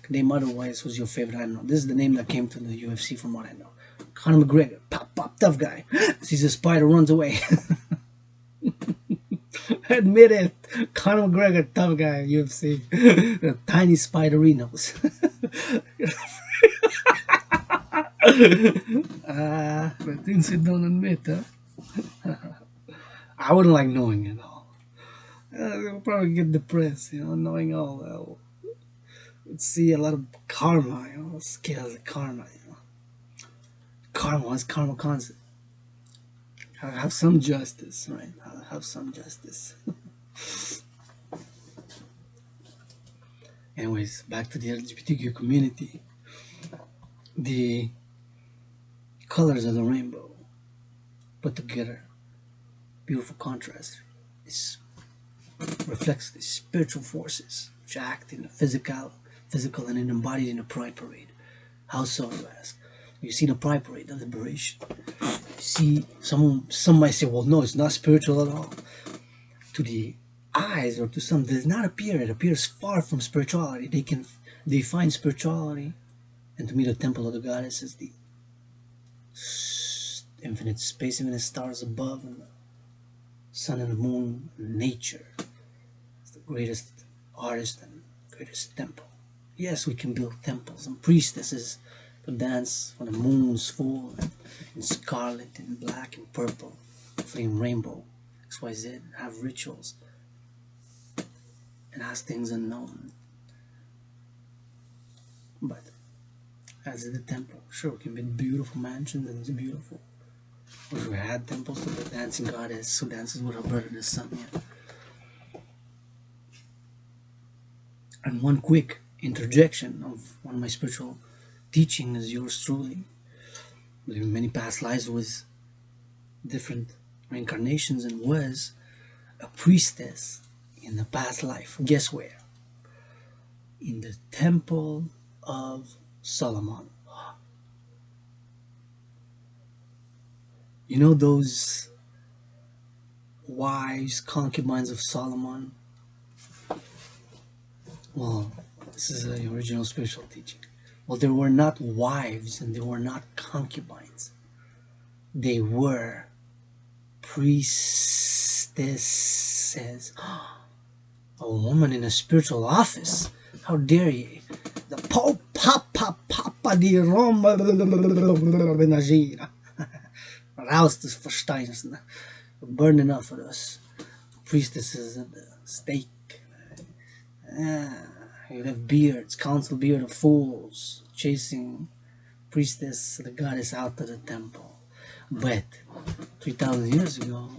Name otherwise was your favorite, I don't know. This is the name that came to the UFC from what I know. Conor McGregor, pop, tough guy. Sees a spider, runs away. Admit it. Conor McGregor, tough guy, UFC. The tiny spidery nose. The things you don't admit, huh? I wouldn't like knowing it all. I'll probably get depressed, knowing all that. Would see a lot of karma, scales of karma, Karma, what's karma concept? Have some justice, right? Have some justice. Anyways, back to the LGBTQ community. The colors of the rainbow put together, beautiful contrast. This reflects the spiritual forces which act in the physical and embodied in a pride parade. How so, you ask? You see the pride parade, the liberation. You see, some might say, well, no, it's not spiritual at all. To the eyes, or to some, does not appear. It appears far from spirituality. They find spirituality, and to me, the temple of the goddess is the infinite space, infinite stars above, and the sun and the moon, and nature. It's the greatest artist and greatest temple. Yes, we can build temples and priestesses to dance when the moon's full, in scarlet, in black, in purple, flame rainbow, XYZ, have rituals, and ask things unknown. But as in the temple, sure, we can build beautiful mansions, and it's beautiful. If we had temples to the dancing goddess who dances with her brother the sun, yeah. And one quick interjection of one of my spiritual teaching is yours truly. Living many past lives with different reincarnations and was a priestess in the past life. Guess where? In the temple of Solomon. You know those wives, concubines of Solomon? Well, this is the original spiritual teaching. Well, they were not wives and they were not concubines. They were priestesses. A woman in a spiritual office. How dare you? The Pope Papa di Roma Benagira. Raus des Versteins. Burning up for us. Priestesses at the stake. You have beards, council beard of fools, chasing priestess, the goddess, out to the temple. But 3,000 years ago,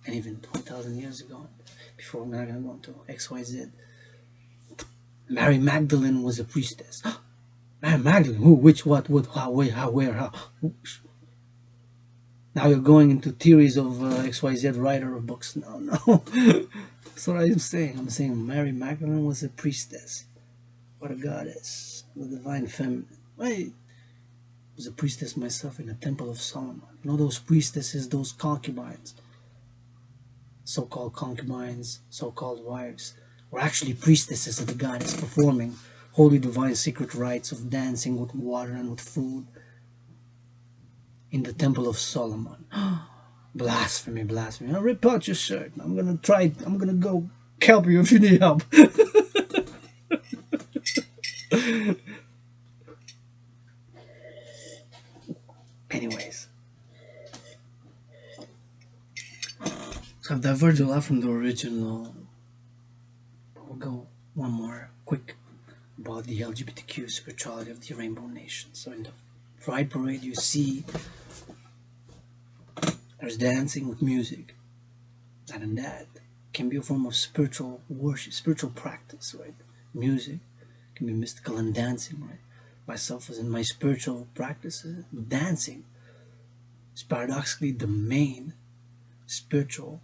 and even 2,000 years ago, before we're not going to go into XYZ, Mary Magdalene was a priestess. Mary Magdalene, who, which, what, how, where, how. Now you're going into theories of XYZ writer of books. No. That's what I'm saying. I'm saying Mary Magdalene was a priestess. What a goddess. The divine feminine. I was a priestess myself in the temple of Solomon. You know those priestesses, those concubines, so-called concubines, so-called wives, were actually priestesses of the goddess, performing holy divine secret rites of dancing with water and with food in the temple of Solomon. Blasphemy, blasphemy. I'll rip out your shirt. I'm gonna go help you if you need help. Anyways, so I've diverged a lot from the original. We'll go one more quick about the LGBTQ spirituality of the Rainbow Nation. So in the Pride Parade, you see there's dancing with music, and in that can be a form of spiritual worship, spiritual practice, right? Music can be mystical, and dancing, right? Myself, as in my spiritual practices, dancing is paradoxically the main spiritual,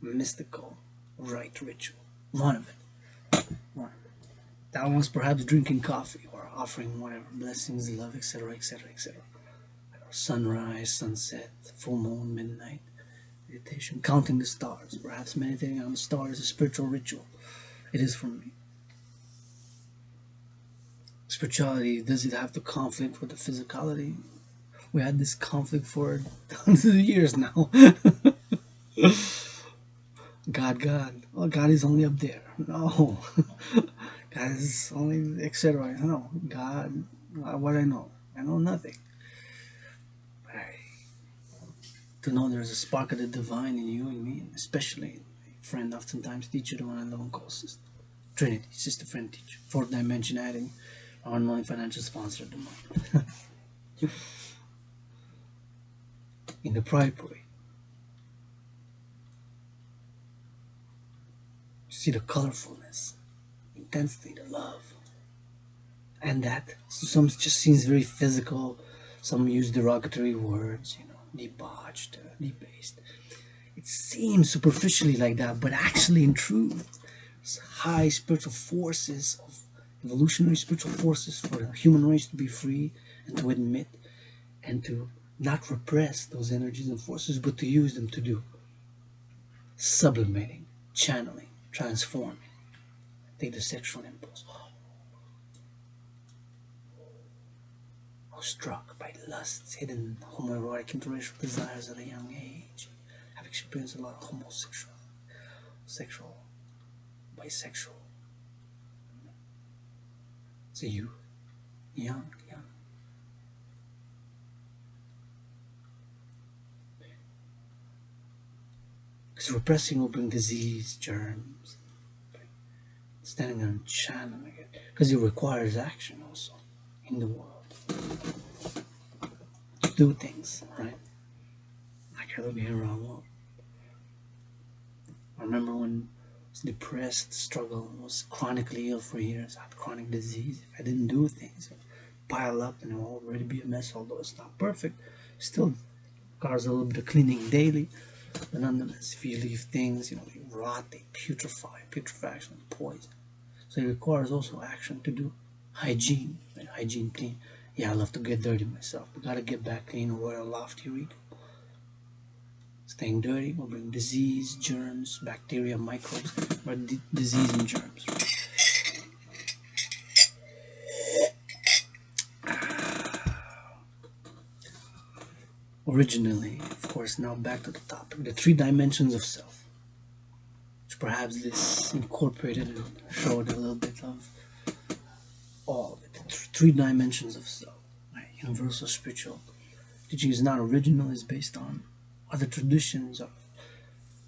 mystical, rite ritual. One of it. That one's perhaps drinking coffee or offering whatever blessings, love, etc., etc., etc. Sunrise, sunset, full moon, midnight, meditation, counting the stars. Perhaps meditating on the stars is a spiritual ritual. It is for me. Spirituality, does it have to conflict with the physicality? We had this conflict for hundreds of years now. God. Oh, God is only up there. No. God is only, etc. No. God, what I know? I know nothing. to know there's a spark of the divine in you and me, and especially a friend, oftentimes teacher, the one I love and call sister. Trinity, sister, friend, teacher. Fourth dimension adding our unknowing financial sponsor of the mind. In the pride parade, you see the colorfulness, intensity, the love, and that some just seems very physical. Some use derogatory words, debauched, debased. It seems superficially like that, but actually, in truth, it's high spiritual forces of evolutionary spiritual forces for the human race to be free and to admit and to not repress those energies and forces, but to use them to do sublimating, channeling, transforming. Take the sexual impulse. I was struck by lusts, hidden homoerotic interracial desires at a young age. I've experienced a lot of homosexual, sexual, bisexual. So you, young. Because repressing will bring disease, germs, standing on channeling it. Because it requires action also in the world. To do things, right? Like I live here around world. I remember when I was depressed, struggled, was chronically ill for years, had chronic disease. If I didn't do things, it would pile up and it will already be a mess, although it's not perfect. Still requires a little bit of cleaning daily. But nonetheless, if you leave things, they rot, they putrefy, putrefaction, poison. So it requires also action to do hygiene, right? Hygiene, clean. Yeah, I love to get dirty myself, but gotta get back clean or wear a lofty ego. Staying dirty will bring disease, germs, bacteria, microbes, or disease and germs. Originally, of course, now back to the topic, the three dimensions of self, which perhaps this incorporated and showed a little bit of all of it. The three dimensions of self, right? Universal spiritual teaching is not original, is based on other traditions of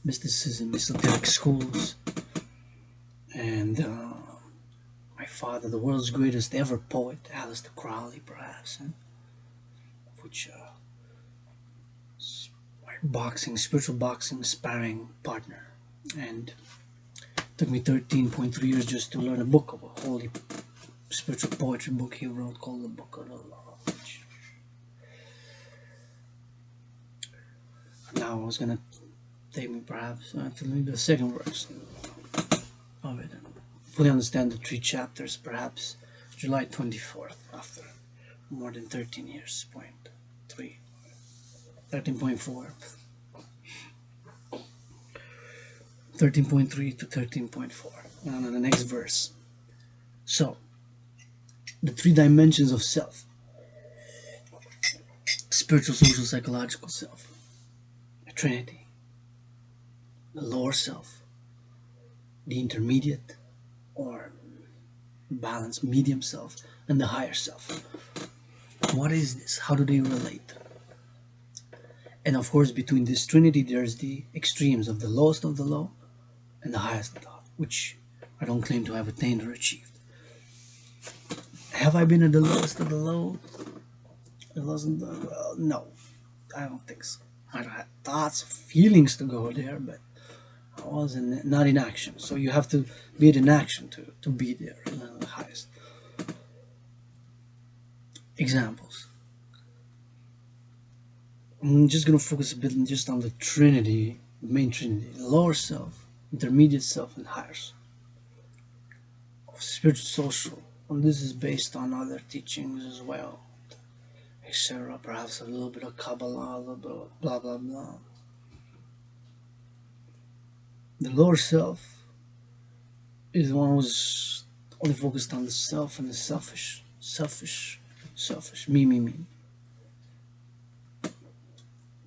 mysticism, esoteric schools, and my father, the world's greatest ever poet, Aleister Crowley, perhaps, which my spiritual boxing sparring partner, and it took me 13.3 years just to learn a book of a holy spiritual poetry book he wrote called the Book of the Law. Now I was gonna take me perhaps to read the second verse of it and fully understand the 3 chapters, perhaps July 24th, after more than 13 years, 13.4, 13.3 to 13.4, and on the next verse. So, the 3 dimensions of self: spiritual, social, psychological self, the Trinity, the lower self, the intermediate or balanced medium self, and the higher self. What is this? How do they relate? And of course, between this Trinity, there's the extremes of the lowest of the low and the highest of the high, which I don't claim to have attained or achieved. Have I been at the lowest of the low? Well, no, I don't think so. I had thoughts, feelings to go there, but I was not in action. So you have to be in action to be there in the highest. Examples. I'm just going to focus a bit just on the Trinity, the main Trinity, the lower self, intermediate self, and higher self. Spiritual, social, and this is based on other teachings as well, etc. Perhaps a little bit of Kabbalah, a little bit of blah blah blah. The lower self is the one who's only focused on the self and the selfish, me.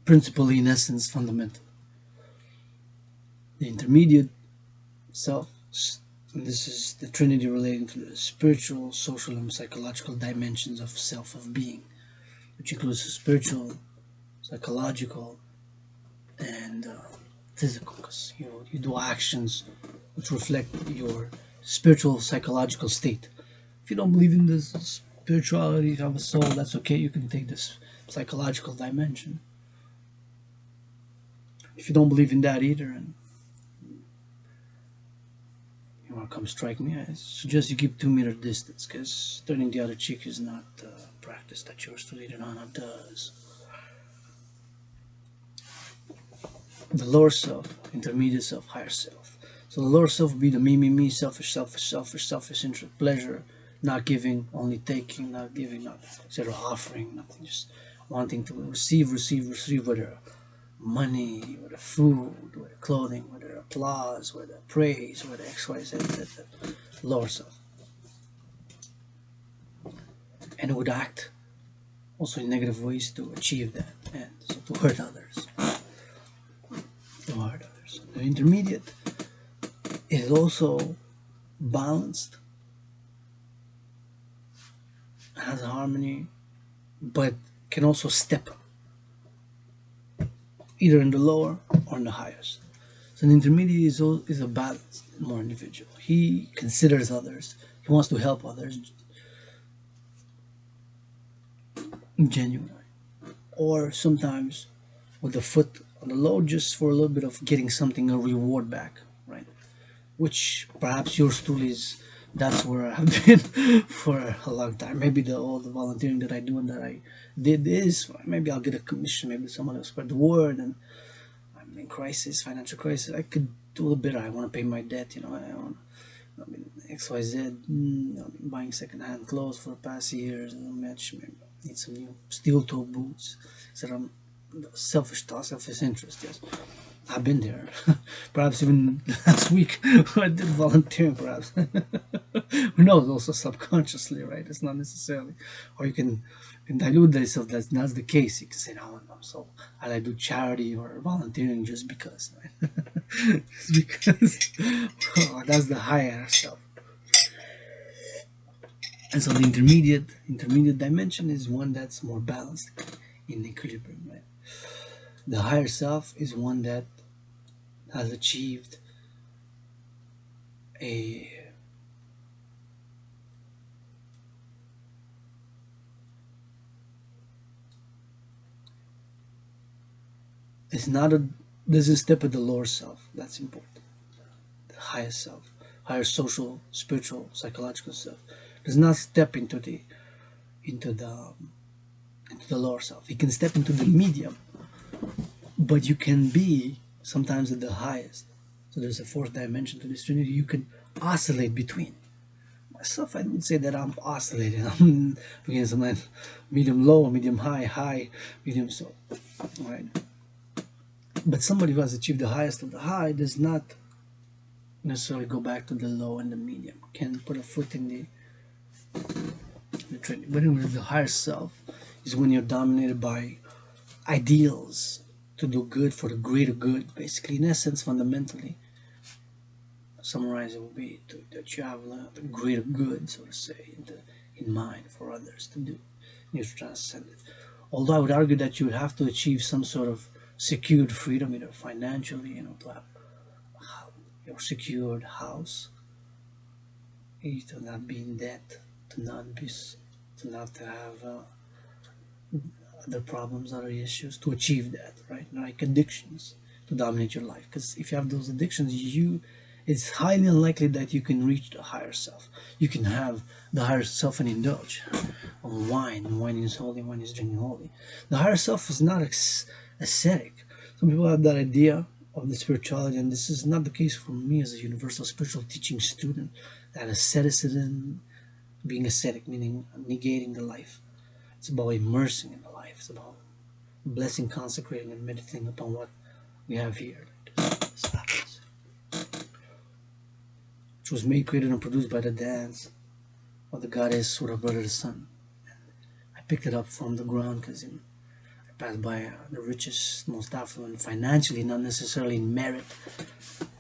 Principally, in essence, fundamental. The intermediate self, and this is the Trinity relating to the spiritual, social, and psychological dimensions of self, of being, which includes the spiritual, psychological, and physical, because you do actions which reflect your spiritual psychological state. If you don't believe in this spirituality of a soul, that's okay. You can take this psychological dimension. If you don't believe in that either, and you want to come strike me, I suggest you keep 2 meter distance, because turning the other cheek is not a practice that yours to lead on does. The lower self, intermediate self, higher self. So the lower self would be the me, selfish interest, pleasure, not giving, only taking, not giving, not instead of offering, nothing, just wanting to receive, whether money, whether food, whether clothing, whether applause, whether praise, whether X, Y, Z, lower self. And it would act also in negative ways to achieve that, and so to hurt others. The intermediate is also balanced, has harmony, but can also step either in the lower or in the highest. So an intermediate is a balanced, more individual. He considers others. He wants to help others genuinely, or sometimes with the foot on the low, just for a little bit of getting something, a reward back, right? Which perhaps yours truly is. That's where I've been for a long time. Maybe all the volunteering that I do and that I did is maybe I'll get a commission. Maybe someone will spread the word, and I'm in crisis, financial crisis. I could do a little bit. I want to pay my debt. I mean, XYZ. I've been buying secondhand clothes for the past years. And match. Maybe I need some new steel toe boots. So I'm selfish thought, selfish interest. Yes. I've been there. Perhaps even last week I did volunteering, perhaps. Who knows, also subconsciously, right? It's not necessarily. Or you can dilute yourself. That's the case. You can say, no, so I do charity or volunteering just because, right? Just because. Well, that's the higher self. And so the intermediate dimension is one that's more balanced in equilibrium, right? The higher self is one that has achieved a it's not a doesn't step at the lower self. That's important. The higher self, higher social, spiritual, psychological self, does not step into the into the lower self. It can step into the medium, but you can be sometimes at the highest. So there's a fourth dimension to this Trinity. You can oscillate between. Myself, I would say that I'm oscillating. I'm beginning sometimes medium low, medium high, high, medium so. Right. But somebody who has achieved the highest of the high does not necessarily go back to the low and the medium. Can put a foot in the Trinity. But anyway, the higher self is when you're dominated by ideals to do good for the greater good. Basically, in essence, fundamentally, summarize it would be that you have the greater good, so to say, in mind for others to do. You transcend it. Although I would argue that you would have to achieve some sort of secured freedom, either financially, to have your secured house, to not be in debt, to not to have other problems, other issues, to achieve that, right? Like addictions to dominate your life. Because if you have those addictions, it's highly unlikely that you can reach the higher self. You can have the higher self and indulge on wine. Wine is holy, wine is drinking holy. The higher self is not ascetic. Some people have that idea of the spirituality, and this is not the case for me as a universal spiritual teaching student, that asceticism, being ascetic, meaning negating the life. It's about immersing in the life. It's about blessing, consecrating, and meditating upon what we have here. Which was made, created, and produced by the dance of the goddess with her brother the sun. I picked it up from the ground because I passed by the richest, most affluent, financially, not necessarily in merit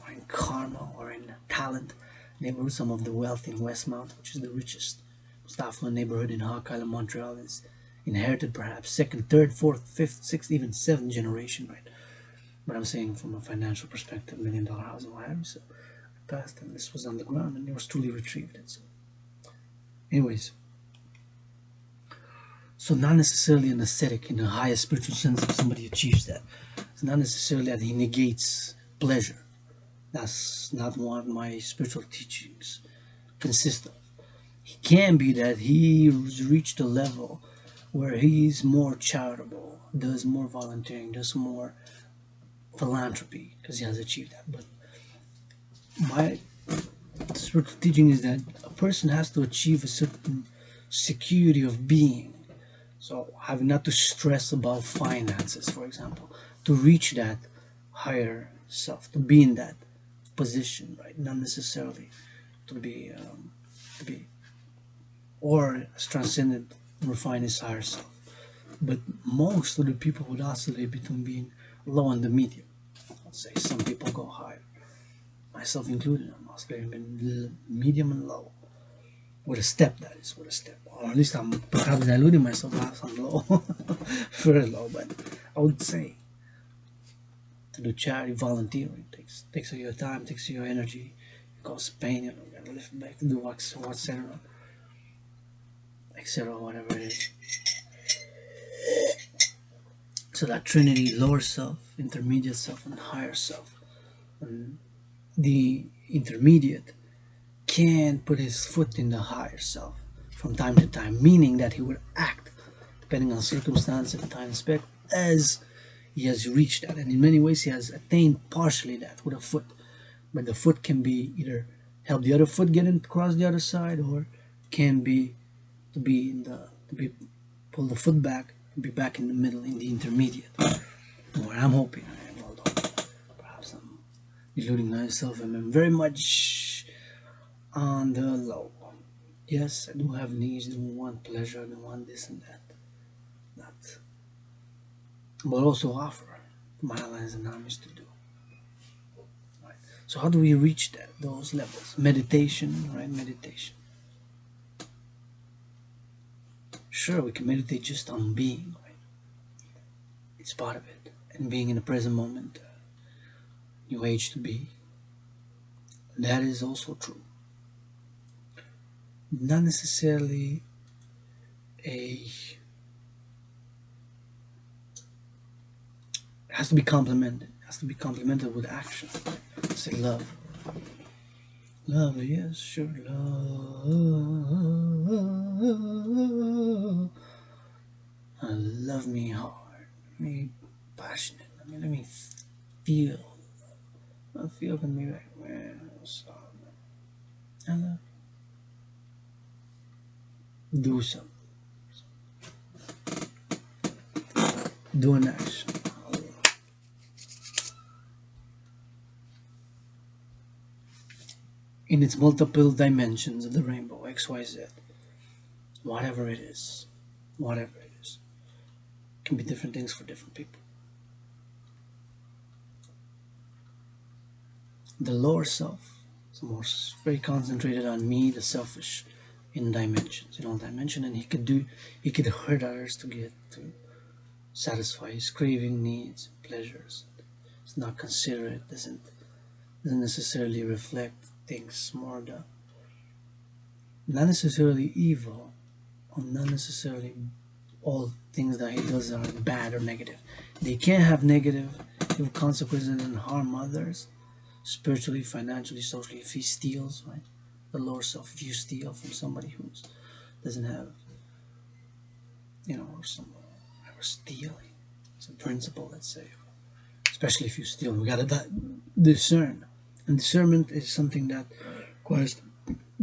or in karma or in talent neighborhood. Some of the wealth in Westmount, which is the richest, most affluent neighborhood in Hawk Island, Montreal, is inherited perhaps second, third, fourth, fifth, sixth, even seventh generation, right? But I'm saying from a financial perspective, $1 million house in Miami. So I passed, and this was on the ground, and it was truly retrieved. And so, anyways, so not necessarily an ascetic in the highest spiritual sense if somebody achieves that. It's not necessarily that he negates pleasure. That's not what my spiritual teachings consist of. He can be that he's reached a level where he's more charitable, does more volunteering, does more philanthropy because he has achieved that. But my spiritual teaching is that a person has to achieve a certain security of being. So having not to stress about finances, for example, to reach that higher self, to be in that position, right? Not necessarily to be, or as transcendent, refine his higher self. But most of the people would oscillate between being low and the medium. Let's say some people go higher, myself included. I'm oscillating between medium and low. With a step, that is, with a step. Or at least I'm perhaps diluting myself, perhaps I'm low, very low. But I would say to do charity volunteering takes your time, takes your energy, it costs pain, you gotta lift back, do what, etc., whatever it is. So that Trinity, lower self, intermediate self, and higher self. And the intermediate can put his foot in the higher self from time to time, meaning that he would act, depending on circumstance and time spent, as he has reached that. And in many ways, he has attained partially that with a foot. But the foot can be either help the other foot get across the other side, or can be to be pull the foot back, to be back in the middle, in the intermediate. Where I'm hoping I am, although perhaps I'm deluding myself and I'm very much on the low. Yes, I do have needs, I do want pleasure, I do want this and that. Not, but also offer my allies and armies to do. Right. So how do we reach those levels? Meditation, right? Meditation. Sure, we can meditate just on being, right? It's part of it. And being in the present moment, new age to be. That is also true. Not necessarily a it has to be complemented. It has to be complemented with action. Say love. Love, yes, sure. Love. Love me hard. Me passionate. Let me feel. I feel can be like, man, so I love you. Do something. Do an action. In its multiple dimensions of the rainbow, X, Y, Z, whatever it is, whatever it is, it can be different things for different people. The lower self is more very concentrated on me, the selfish, in dimensions, in all dimension, and he could hurt others to get to satisfy his craving, needs, pleasures. It's not considerate, doesn't necessarily reflect things more the not necessarily evil, or not necessarily all things that he does are bad or negative. They can have negative consequences and harm others, spiritually, financially, socially. If he steals, right, the lower self. If you steal from somebody who doesn't have, or some stealing, it's a principle. Let's say, especially if you steal, we gotta discern, and discernment is something that requires to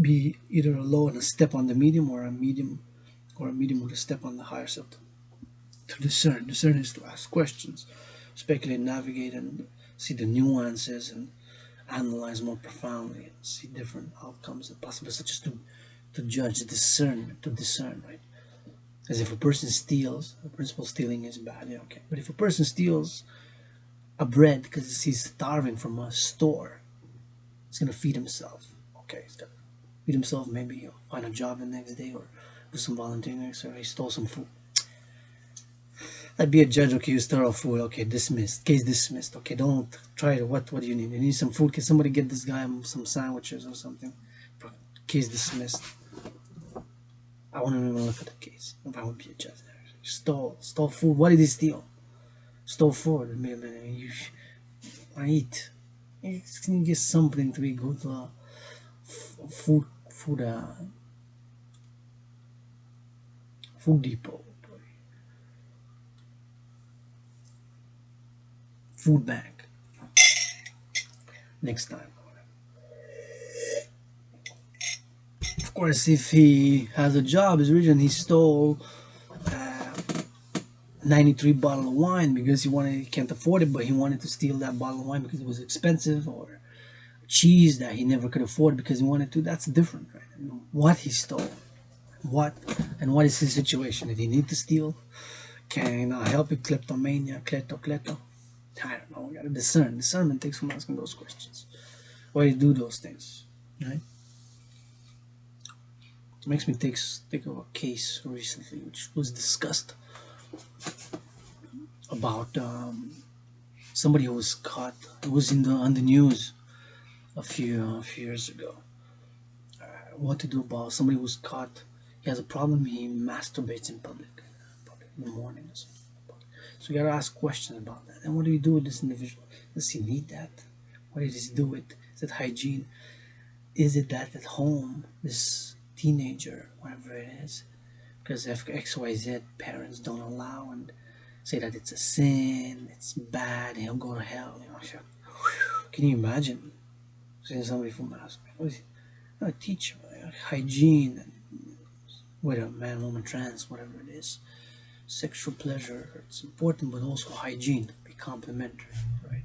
be either a low and a step on the medium, or a medium with a step on the higher self. To discern. Discern is to ask questions, speculate, navigate, and see the nuances and analyze more profoundly and see different outcomes and possible, such as to judge, to discern, right? As if a person steals, the principle stealing is bad, yeah, okay. But if a person steals a bread because he's starving from a store, he's gonna feed himself. Okay, he's gonna feed himself. Maybe he'll find a job the next day or do some volunteering, or he stole some food. I'd be a judge. Okay, you stir off food. Okay, dismissed. Case dismissed. Okay, don't try it. What do you need? You need some food. Can somebody get this guy some sandwiches or something? Case dismissed. I wouldn't even look at the case if I would be a judge. Stole food. What did he steal? Stole food. You I eat. You can get something to be good. Food. Food depot. Food bank. Next time. Of course, if he has a job, his reason he stole 93 bottle of wine because he can't afford it, but he wanted to steal that bottle of wine because it was expensive, or cheese that he never could afford because he wanted to. That's different, right? And what he stole, what is his situation? Did he need to steal? Can I help you? Kleptomania, kleto. I don't know. We gotta discern. Discernment takes from asking those questions. Why you do those things, right? It makes me think of a case recently which was discussed about somebody who was caught. It was on the news a few years ago. What to do about somebody who was caught? He has a problem. He masturbates in public in the mornings. So you gotta ask questions about that. And what do you do with this individual? Does he need that? What does he do with? Is it hygiene? Is it that at home, this teenager, whatever it is, because if XYZ parents don't allow and say that it's a sin, it's bad, he'll go to hell. Sure. Can you imagine seeing somebody from mass? I teach hygiene, and whether man, woman, trans, whatever it is, sexual pleasure. It's important, but also hygiene. Be complementary, right?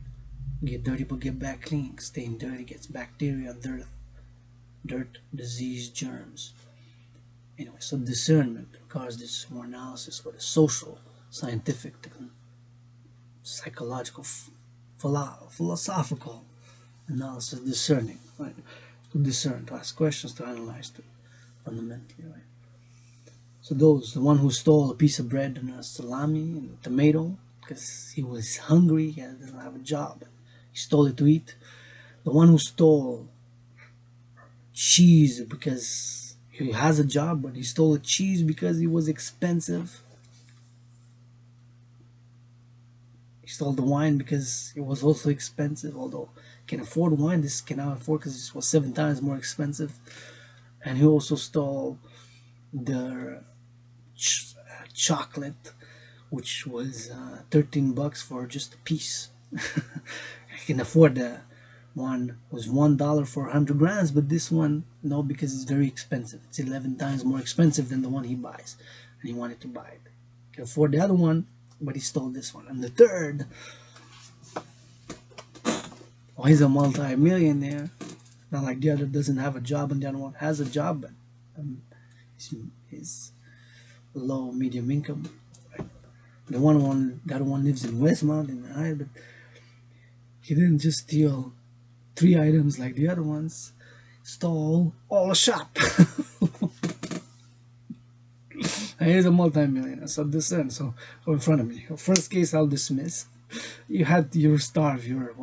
Get dirty, but get back clean. Staying dirty gets bacteria, dirt, disease, germs. Anyway, so discernment requires this more analysis with a social, scientific, psychological, philosophical analysis, discerning, right? To discern, to ask questions, to analyze, to fundamentally, right? So the one who stole a piece of bread and a salami and a tomato because he was hungry, he didn't have a job, he stole it to eat. The one who stole cheese because he has a job, but he stole a cheese because it was expensive. He stole the wine because it was also expensive, although he can afford wine, this cannot afford because it was 7 times more expensive. And he also stole the chocolate, which was $13 for just a piece. I can afford that. One was $1 for 100 grams, but this one, no, because it's very expensive. It's 11 times more expensive than the one he buys, and he wanted to buy it. He can afford the other one, but he stole this one. And the third, oh, he's a multi-millionaire. Not like the other doesn't have a job, and the other one has a job, but he's low, medium income. Right? The other one lives in Westmount in the high, but he didn't just steal 3 items like the other ones. Stole all the shop. And he's a multi-millionaire. So discern. So in front of me. First case I'll dismiss. You're starved. You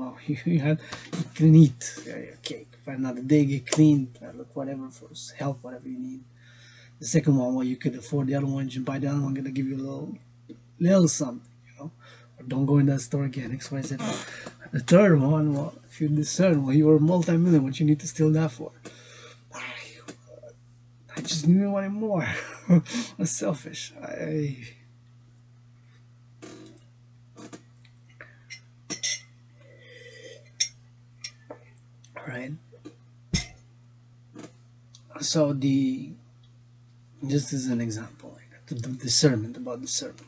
can eat your cake. For another day, get clean. Look, whatever for help, whatever you need. The second one, well, you could afford the other one. You buy the other one. I'm gonna give you a little something, Or don't go in that store again. XYZ. The third one, well, if you discern, well, you are a multi-million. What you need to steal that for? I just knew I wanted more. I'm selfish. Right. So just as an example, like the discernment about discernment.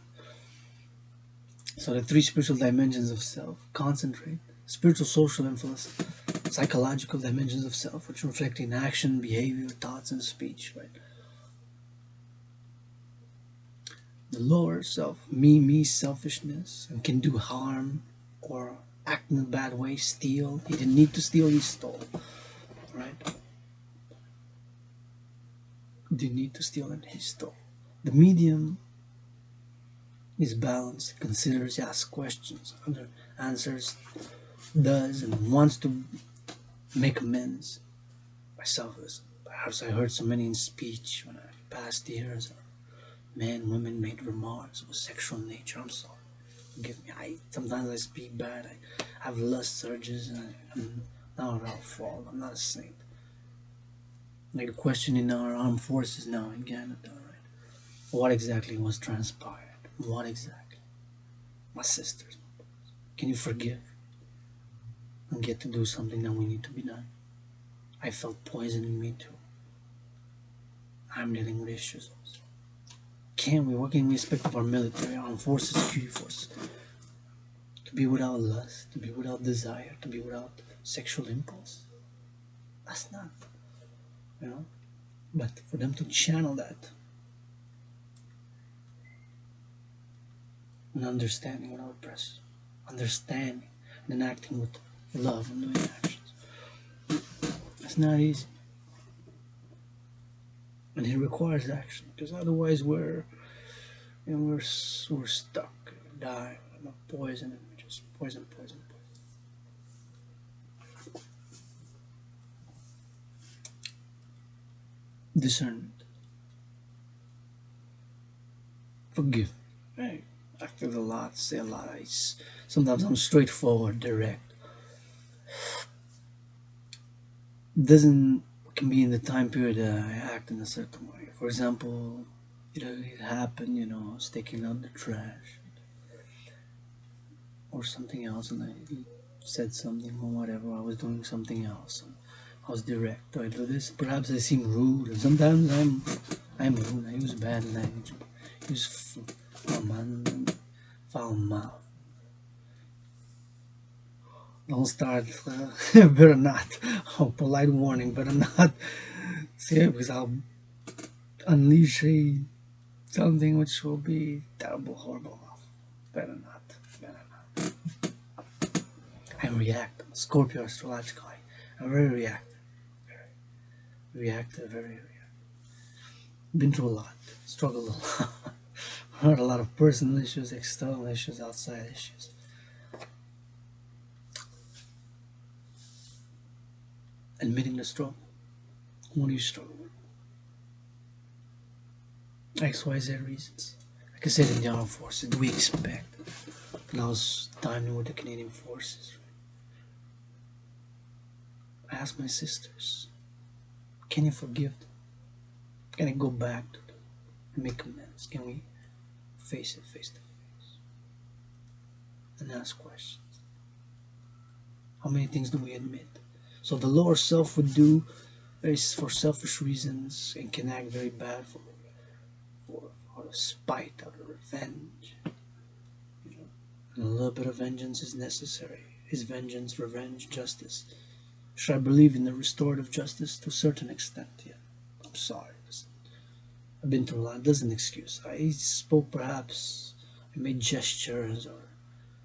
So the 3 spiritual dimensions of self: concentrate, spiritual, social, and psychological dimensions of self, which reflect in action, behavior, thoughts, and speech. Right. The lower self, me, selfishness, and can do harm or act in a bad way, steal. He didn't need to steal, he stole. Right? Didn't need to steal and he stole. The medium is balanced, considers, asks questions, answers, does, and wants to make amends. Myself, perhaps I heard so many in speech when I past years. Men, women made remarks of a sexual nature. I'm sorry. Forgive me. Sometimes I speak bad. I have lust surges, and I'm not our fault. I'm not a saint. Like a question in our armed forces now in Canada, right? What exactly was transpired? What exactly? My sisters, can you forgive and get to do something that we need to be done? I felt poison in me too. I'm dealing with issues also. Can we, what can we expect of our military, armed forces, security forces? To be without lust, to be without desire, to be without sexual impulse? That's not, you know? But for them to channel that and understanding without oppression, understanding and then acting with love and doing actions, it's not easy. And it requires action, because otherwise we're stuck, die, not poison, and we just poison. Discernment, forgive. Hey, I feel a lot, say a lot. Sometimes I'm straightforward, direct. Doesn't can be in the time period that I act in a certain way. For example, it happened, I was taking out the trash or something else, and I said something or whatever. I was doing something else. And I was direct. Do I do this? Perhaps I seem rude, and sometimes I'm rude. I use bad language. I use foul mouth. Don't start. Better not. Oh, polite warning. Better not say it, because I'll unleash something which will be terrible, horrible. Better not. Better not. I react. I'm a Scorpio astrological. I'm very reactive. Very reactive. Been through a lot. Struggled a lot. Heard a lot of personal issues, external issues, outside issues. Admitting the struggle. What do you struggle with? XYZ reasons. Like I said, in the armed forces, do we expect? And I was timing with the Canadian forces. I asked my sisters, can you forgive them? Can I go back to them and make amends? Can we face it face to face and ask questions? How many things do we admit? So the lower self would do for selfish reasons and can act very bad for out of spite, out of revenge. And a little bit of vengeance is necessary. Is vengeance, revenge, justice? Should I believe in the restorative justice? To a certain extent, yeah. I'm sorry. I've been through a lot. It doesn't excuse. I spoke perhaps, I made gestures or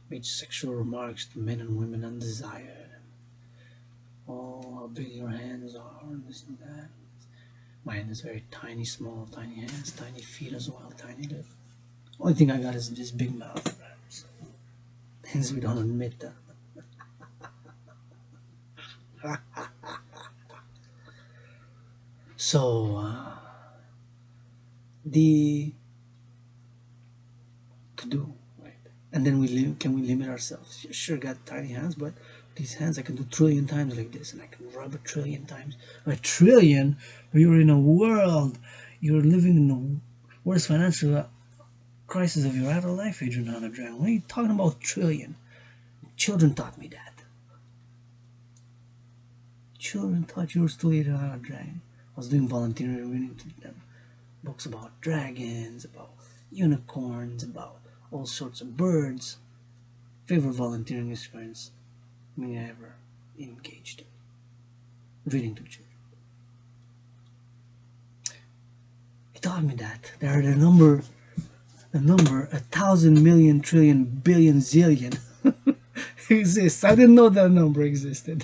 made sexual remarks to men and women undesired. Oh, how big your hands are, and this and that. My hand is very tiny, small, tiny hands, tiny feet as well, tiny lips. Only thing I got is this big mouth, perhaps. Things we don't admit that. So, to do, right? And then can we limit ourselves? Sure, got tiny hands, but these hands I can do 1,000,000,000 times like this, and I can rub 1,000,000,000,000 times. 1,000,000,000,000, where you're in a world, you're living in the worst financial crisis of your adult life, Adrian. Dragan. What are you talking about 1,000,000,000? Children taught me that. Children taught you were still Adrian Dragan. I was doing volunteering, reading to them books about dragons, about unicorns, about all sorts of birds. Favorite volunteering experience I ever engaged in. Reading to children. He taught me that there are the number 1,000 million trillion billion zillion exists. I didn't know that number existed.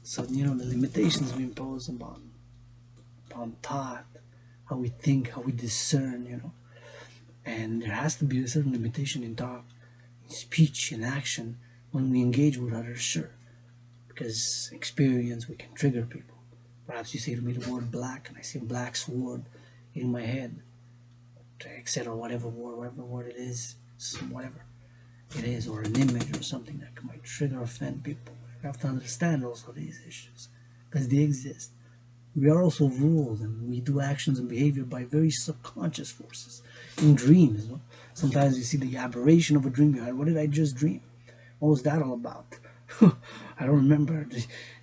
So, the limitations we impose upon thought, how we think, how we discern, and there has to be a certain limitation in thought, in speech, in action when we engage with others, sure, because experience, we can trigger people. Perhaps you say to me the word black, and I see a black sword in my head, etc. Whatever word it is, whatever it is, or an image or something that might trigger, offend people. We have to understand also these issues because they exist. We are also ruled, and we do actions and behavior by very subconscious forces in dreams. Sometimes you see the aberration of a dream you had. What did I just dream? What was that all about? I don't remember.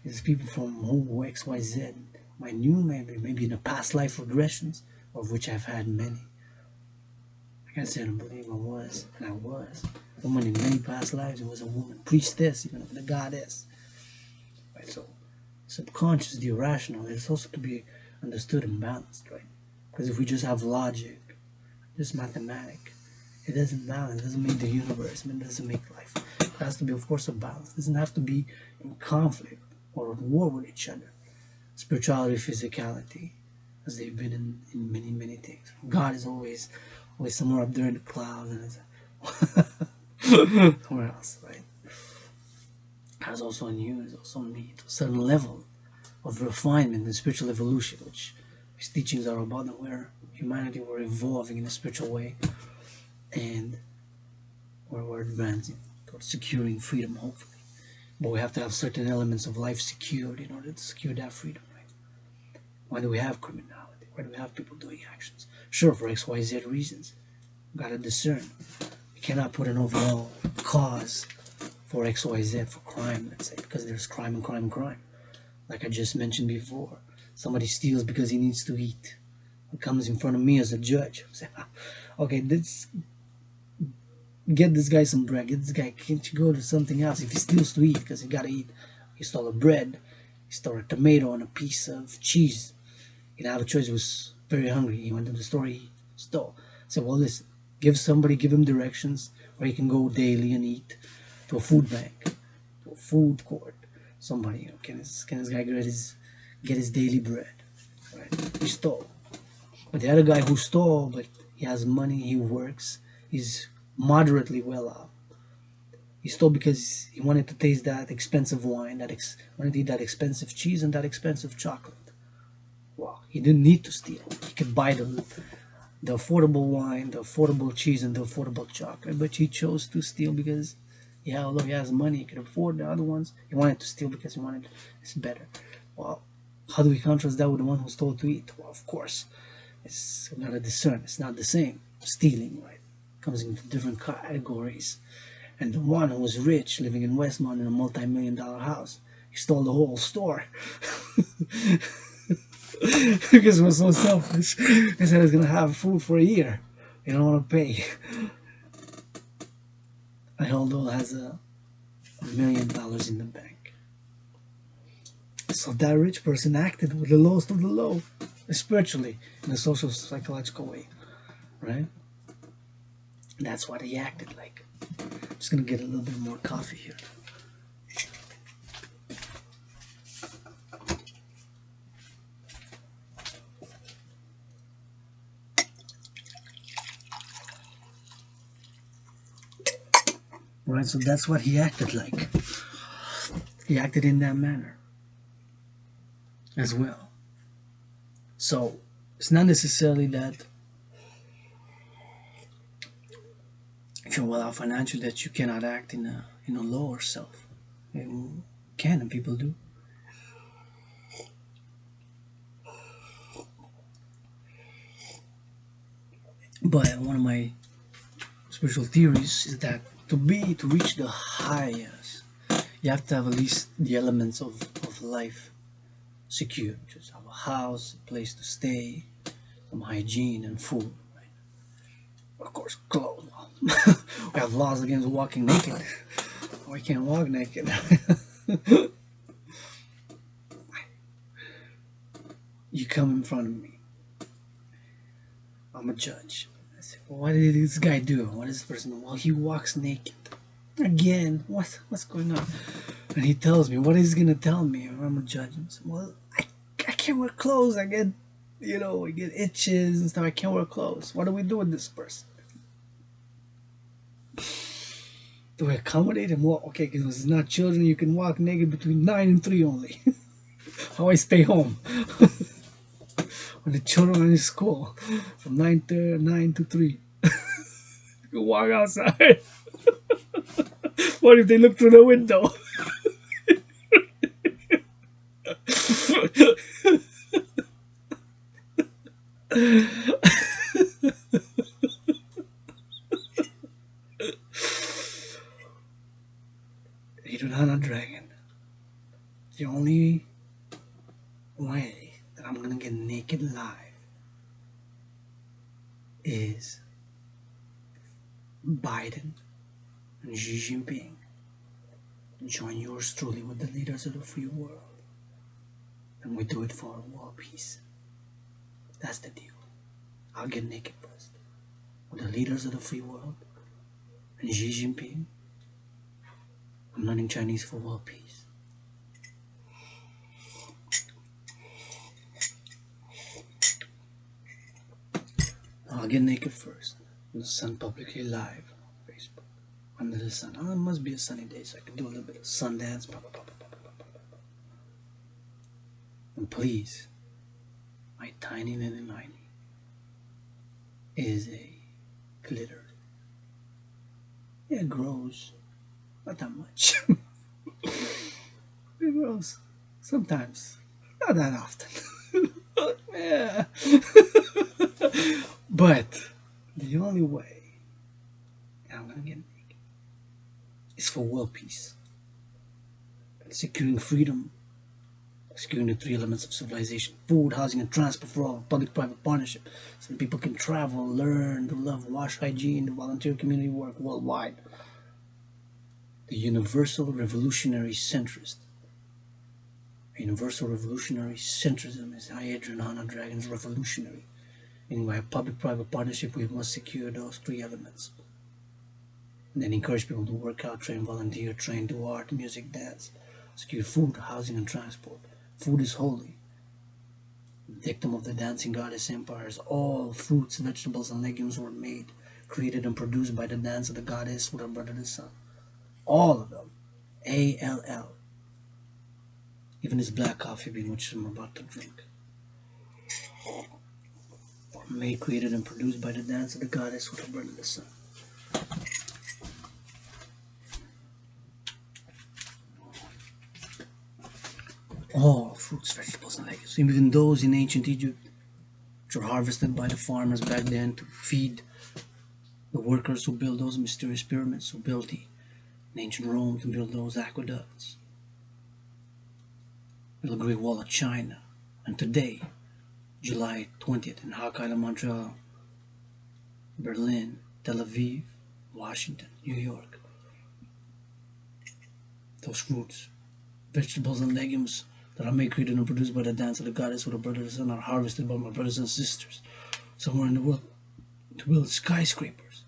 There's people from who XYZ. I knew maybe in the past life regressions, of which I've had many. I can't say I don't believe I was, and I was. A woman in many past lives, it was a woman, priestess, even the goddess. Right, so subconscious, the irrational, is also to be understood and balanced, right? Because if we just have logic, just mathematics, it doesn't balance, it doesn't make the universe, it doesn't make life. It has to be, of course, a balance. It doesn't have to be in conflict or at war with each other. Spirituality, physicality, as they've been in many, many things. God is always somewhere up there in the clouds, and it's somewhere else, right? Has also in you, is also in me, to a certain level of refinement and spiritual evolution, which his teachings are about, and where humanity were evolving in a spiritual way, and where we're advancing towards securing freedom, hopefully. But we have to have certain elements of life secured in order to secure that freedom, right? Why do we have criminality? Why do we have people doing actions? Sure, for XYZ reasons. We gotta discern. We cannot put an overall cause for XYZ, for crime, let's say, because there's crime and crime and crime. Like I just mentioned before, somebody steals because he needs to eat. It comes in front of me as a judge. I say, okay, get this guy some bread. Get this guy, can't you go to something else? If he steals to eat, because he gotta eat. He stole a bread, he stole a tomato and a piece of cheese. He didn't have a choice, he was very hungry. He went to the store, he stole. I said, well, listen, give him directions where he can go daily and eat, to a food bank, to a food court. Somebody, can this guy get his daily bread? Right? He stole. But the other guy who stole, but he has money, he works, he's moderately well off. He stole because he wanted to taste that expensive wine, wanted to eat that expensive cheese and that expensive chocolate. Well, he didn't need to steal. He could buy the affordable wine, the affordable cheese, and the affordable chocolate. But he chose to steal because, yeah, although he has money, he could afford the other ones. He wanted to steal because it's better. Well, how do we contrast that with the one who stole to eat? Well, of course, it's not a discern. It's not the same. Stealing, right? Comes into different categories. And the one who was rich, living in Westmont in a multi-million-dollar house, he stole the whole store. Because he was so selfish. He said he's going to have food for a year. He don't want to pay. And although has $1 million in the bank. So that rich person acted with the lowest of the low, spiritually, in a social psychological way, right? And that's what he acted like. I'm just gonna get a little bit more coffee here. Right, so that's what he acted like. He acted in that manner as well. So it's not necessarily that if you're well off financially that you cannot act in a lower self. You can, and people do. But one of my spiritual theories is that to reach the highest, you have to have at least the elements of life secure. Just have a house, a place to stay, some hygiene and food. Right? Of course, clothes. We have laws against walking naked. We can't walk naked. You come in front of me. I'm a judge. I say, well, what did this guy do? What is this person? Well, he walks naked. Again, what's going on? And he tells me, what is he gonna tell me? I'm a judge. And so, well, I can't wear clothes. I get, I get itches and stuff. I can't wear clothes. What do we do with this person? Do we accommodate him? Well, okay, because it's not children. You can walk naked between 9 and 3 only. How I stay home. When the children are in school, from 9 to 3. You can walk outside. What if they look through the window? Adrian, Dragan. The only way that I'm gonna get naked live is Biden and Xi Jinping join yours truly with the leaders of the free world, and we do it for world peace. That's the deal. I'll get naked first with the leaders of the free world and Xi Jinping. I'm learning Chinese for world peace. I'll get naked first in the sun publicly live on Facebook under the sun. Oh, it must be a sunny day, so I can do a little bit of sun dance. And please, my tiny little miney is a glitter. It grows, not that much. It grows sometimes, not that often. Yeah. But the only way I'm gonna get naked is for world peace, securing freedom, securing the 3 elements of civilization: food, housing, and transport for all, public-private partnership, so that people can travel, learn, to love, wash, hygiene, do volunteer community work worldwide. The universal revolutionary centrist. Universal revolutionary centrism is Adrian Dragan's revolutionary. Meaning by a public-private partnership, we must secure those 3 elements. And then encourage people to work out, train, volunteer, train, do art, music, dance. Secure food, housing, and transport. Food is holy. Victim of the dancing goddess empires, all fruits, vegetables, and legumes were made, created, and produced by the dance of the goddess with her brother the sun. All of them. A-L-L. Even this black coffee bean, which I'm about to drink. Made, created, and produced by the dance of the goddess with her brother the sun. All fruits, vegetables, and legumes, even those in ancient Egypt, which were harvested by the farmers back then to feed the workers who built those mysterious pyramids, who built in ancient Rome to build those aqueducts, the Great Wall of China, and today, July 20th, in Hokkaido, Montreal, Berlin, Tel Aviv, Washington, New York. Those fruits, vegetables, and legumes that are made, created, and produced by the dance of the goddess with her brother and son are harvested by my brothers and sisters somewhere in the world to build skyscrapers.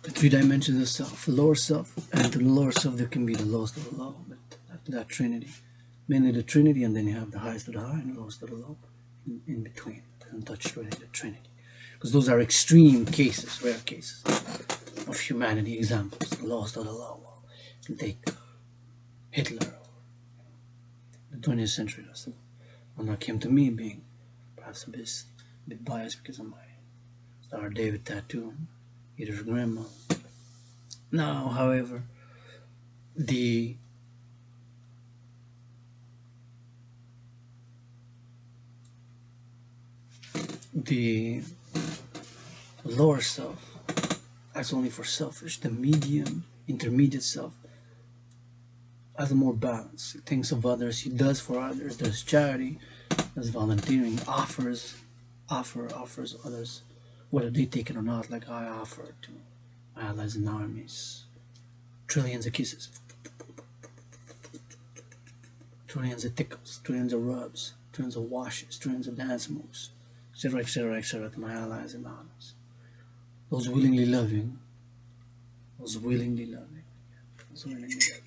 The 3 dimensions of self, the lower self, and to the lower self there can be the lowest of the low, but after that Trinity, mainly the Trinity, and then you have the highest of the high and the lowest of the low, in between, the untouched Trinity, the Trinity. Because those are extreme cases, rare cases of humanity examples. The lowest of the low. You can take Hitler, the 20th century. That's the one that came to me, being perhaps a bit biased because of my Star David tattoo, Peter's grandma. Now, however, the lower self acts only for selfish. The medium, intermediate self, has a more balance. He thinks of others, he does for others, does charity, does volunteering, offers others, whether they take it or not, like I offer to my allies and armies. Trillions of kisses, trillions of tickles, trillions of rubs, trillions of washes, trillions of dance moves, etc., etc., etc., to my allies and armies. Those willingly loving, those willingly loving, those willingly loving.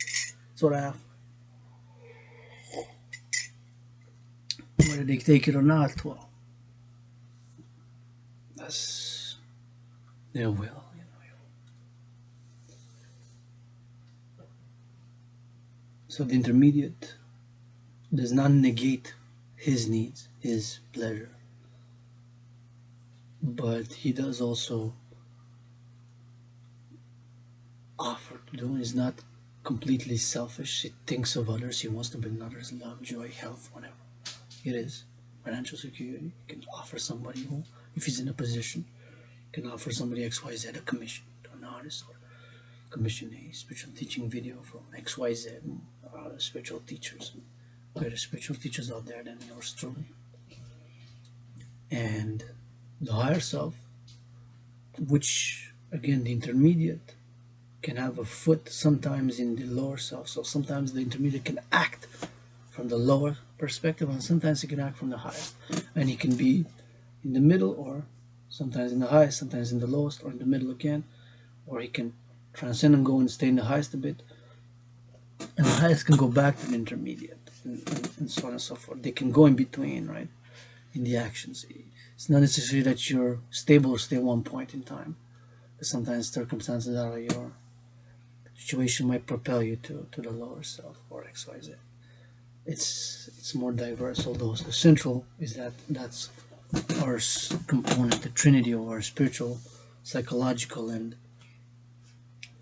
That's what I have. Whether they take it or not, well, that's their will, you know. So the intermediate does not negate his needs, his pleasure, but he does also offer to do. He's not completely selfish. He thinks of others. He wants to bring others love, joy, health, whatever it is. Financial security. He can offer somebody who, if he's in a position, can offer somebody XYZ a commission to an artist, or commission a spiritual teaching video from XYZ spiritual teachers. Greater spiritual teachers out there than yours truly. And the higher self, which again the intermediate can have a foot sometimes in the lower self. So sometimes the intermediate can act from the lower perspective, and sometimes he can act from the higher. And he can be in the middle, or sometimes in the highest, sometimes in the lowest, or in the middle again. Or he can transcend and go and stay in the highest a bit. And the highest can go back to the intermediate, and so on and so forth. They can go in between, right? In the actions. It's not necessarily that you're stable or stay at one point in time. Because sometimes circumstances out of your situation might propel you to the lower self, or XYZ. It's more diverse, although the central is that's our component, the Trinity of our spiritual, psychological, and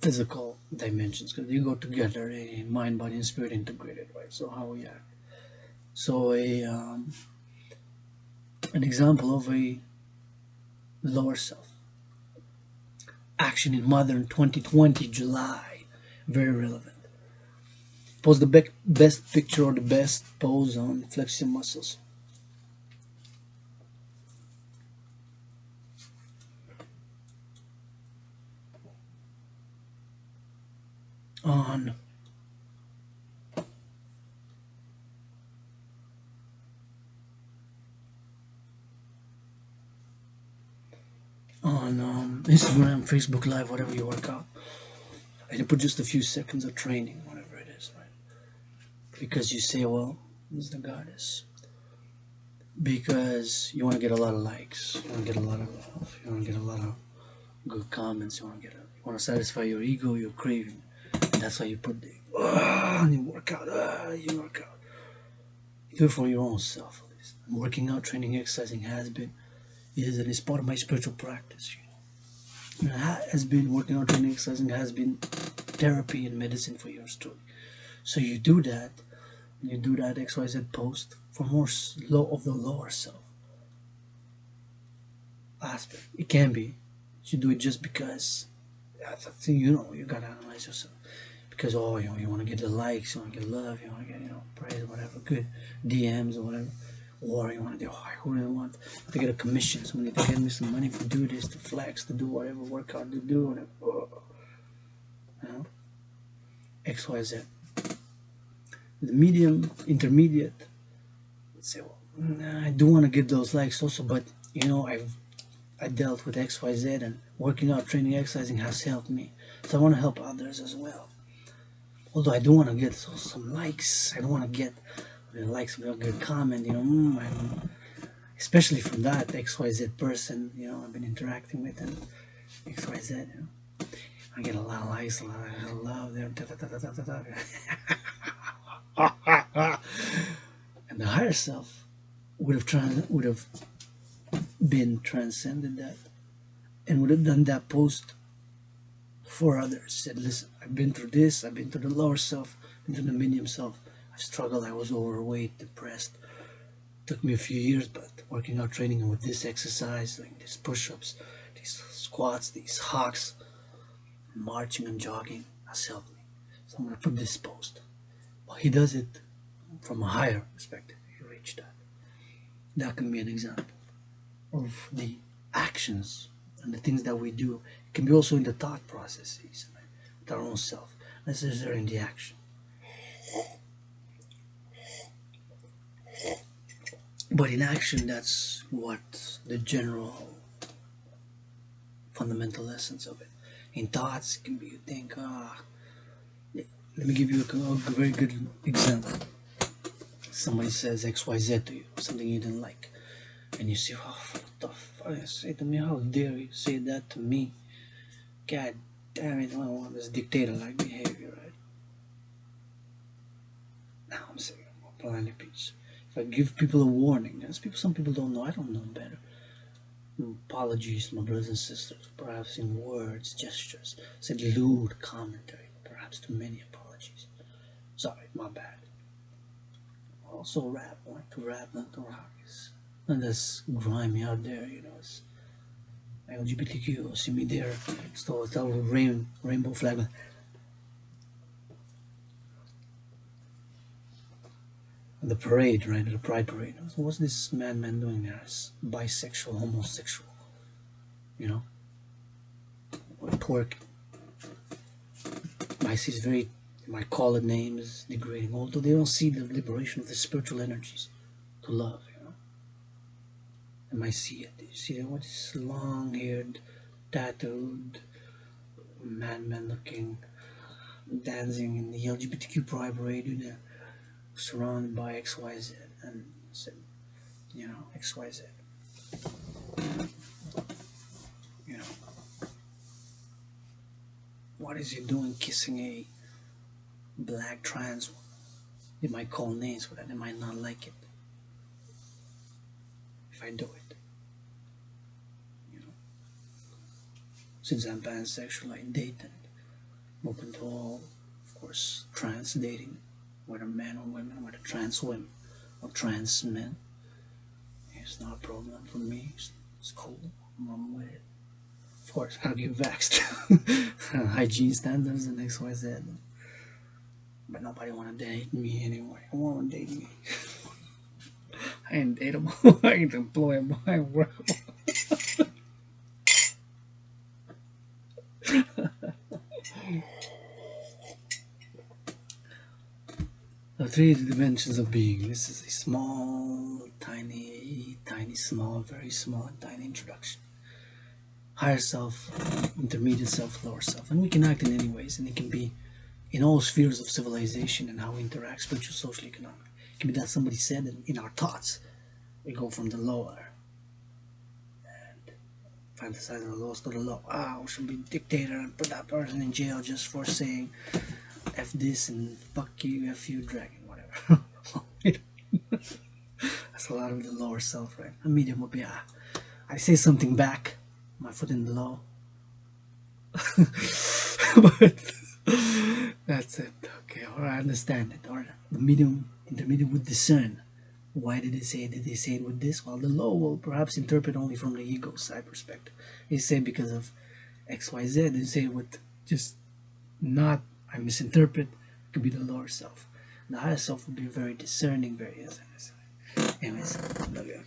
physical dimensions, because you go together, mind, body, and spirit integrated, right? So how we act. So an example of a lower self action in modern 2020 July, very relevant. Pose the best picture or the best pose on flex your muscles. On Instagram, Facebook Live, whatever you work out. And put just a few seconds of training, whatever it is, right? Because you say, well, this is the goddess. Because you want to get a lot of likes, you want to get a lot of love, you want to get a lot of good comments, you want to satisfy your ego, your craving. And that's why you put the and you work out, you work out. You do it for your own self, at least. And working out, training, exercising is part of my spiritual practice. You know, has been working out, training, exercising has been therapy and medicine for yours too. So you do that XYZ post for more of the lower self aspect. It can be you do it just because that's the thing, you gotta analyze yourself. Because you want to get the likes, you want to get love, you want to get praise, whatever, good DMs or whatever. Or you want to do, I really want to get a commission. Somebody to get me some money to do this, to flex, to do whatever workout to do, whatever. XYZ. The medium, intermediate, say, well, I do want to get those likes also, but I dealt with XYZ, and working out, training, exercising has helped me. So I want to help others as well. Although I do want to get some likes, I don't want to get likes, a good comment, especially from that XYZ person, I've been interacting with, and XYZ, I get a lot of likes, a lot of love there, and the higher self would have been transcended that, and would have done that post for others. Said, listen, I've been through this, I've been through the lower self, been through the medium self, I struggled, I was overweight, depressed. Took me a few years, but working out, training with this exercise, doing these push-ups, these squats, these hawks, marching and jogging has helped me. So I'm going to put this post. But he does it from a higher perspective. He reached that. That can be an example of the actions and the things that we do. It can be also in the thought processes, right? With our own self, necessarily in the action. But in action, that's what the general fundamental essence of it. In thoughts, it can be you think, let me give you a very good example. Somebody says XYZ to you, something you didn't like, and you say, oh, what the fuck, say to me, how dare you say that to me? God damn it, I don't want this dictator-like behavior, right? Now I'm saying, Planet Peach. If I give people a warning, as some people don't know, I don't know better. Apologies to my brothers and sisters, perhaps in words, gestures, said lewd commentary, perhaps too many apologies. Sorry, my bad. Also rap, I like to rap, not to rock. And that's grimy out there, you know. It's Lgbtq, see me there. So it's our rainbow flag. The parade, right? The pride parade. So what's this madman doing there? It's bisexual, homosexual, you know? Or twerk. I see it's very, my call it name is degrading, although they don't see the liberation of the spiritual energies to love, you know? They might see it. You see what is long-haired, tattooed, madman looking, dancing in the LGBTQ pride parade, you know, surrounded by XYZ, and said, you know, XYZ. You know, what is he doing kissing a black trans woman? They might call names for that, they might not like it if I do it. You know, since I'm pansexual, I date and I'm open to all, of course, trans dating, whether men or women, whether trans women or trans men. It's not a problem for me. It's cool. I'm with it. Of course, gotta get vaxxed. Hygiene standards and XYZ. But nobody wanna date me anyway. I wanna date me. I ain't dateable. I ain't employable. I ain't workable. The three dimensions of being. This is a small, tiny, small, very small and tiny introduction. Higher self, intermediate self, lower self. And we can act in any ways, and it can be in all spheres of civilization and how we interact, spiritual, social, economic. It can be that somebody said, and in our thoughts, we go from the lower and fantasize the lowest to the low. We should be a dictator and put that person in jail just for saying F this and fuck you, F you, Dragan, whatever. That's a lot of the lower self, right? A medium would be, I say something back, my foot in the low. But that's it. Okay, or I understand it. Or the medium, intermediate would discern. Why did they say it? Did they say it with this? Well, the low will perhaps interpret only from the ego side perspective. They say because of XYZ. They say with just not, I misinterpret. It could be the lower self. The higher self would be very discerning, very. Anyways, love you.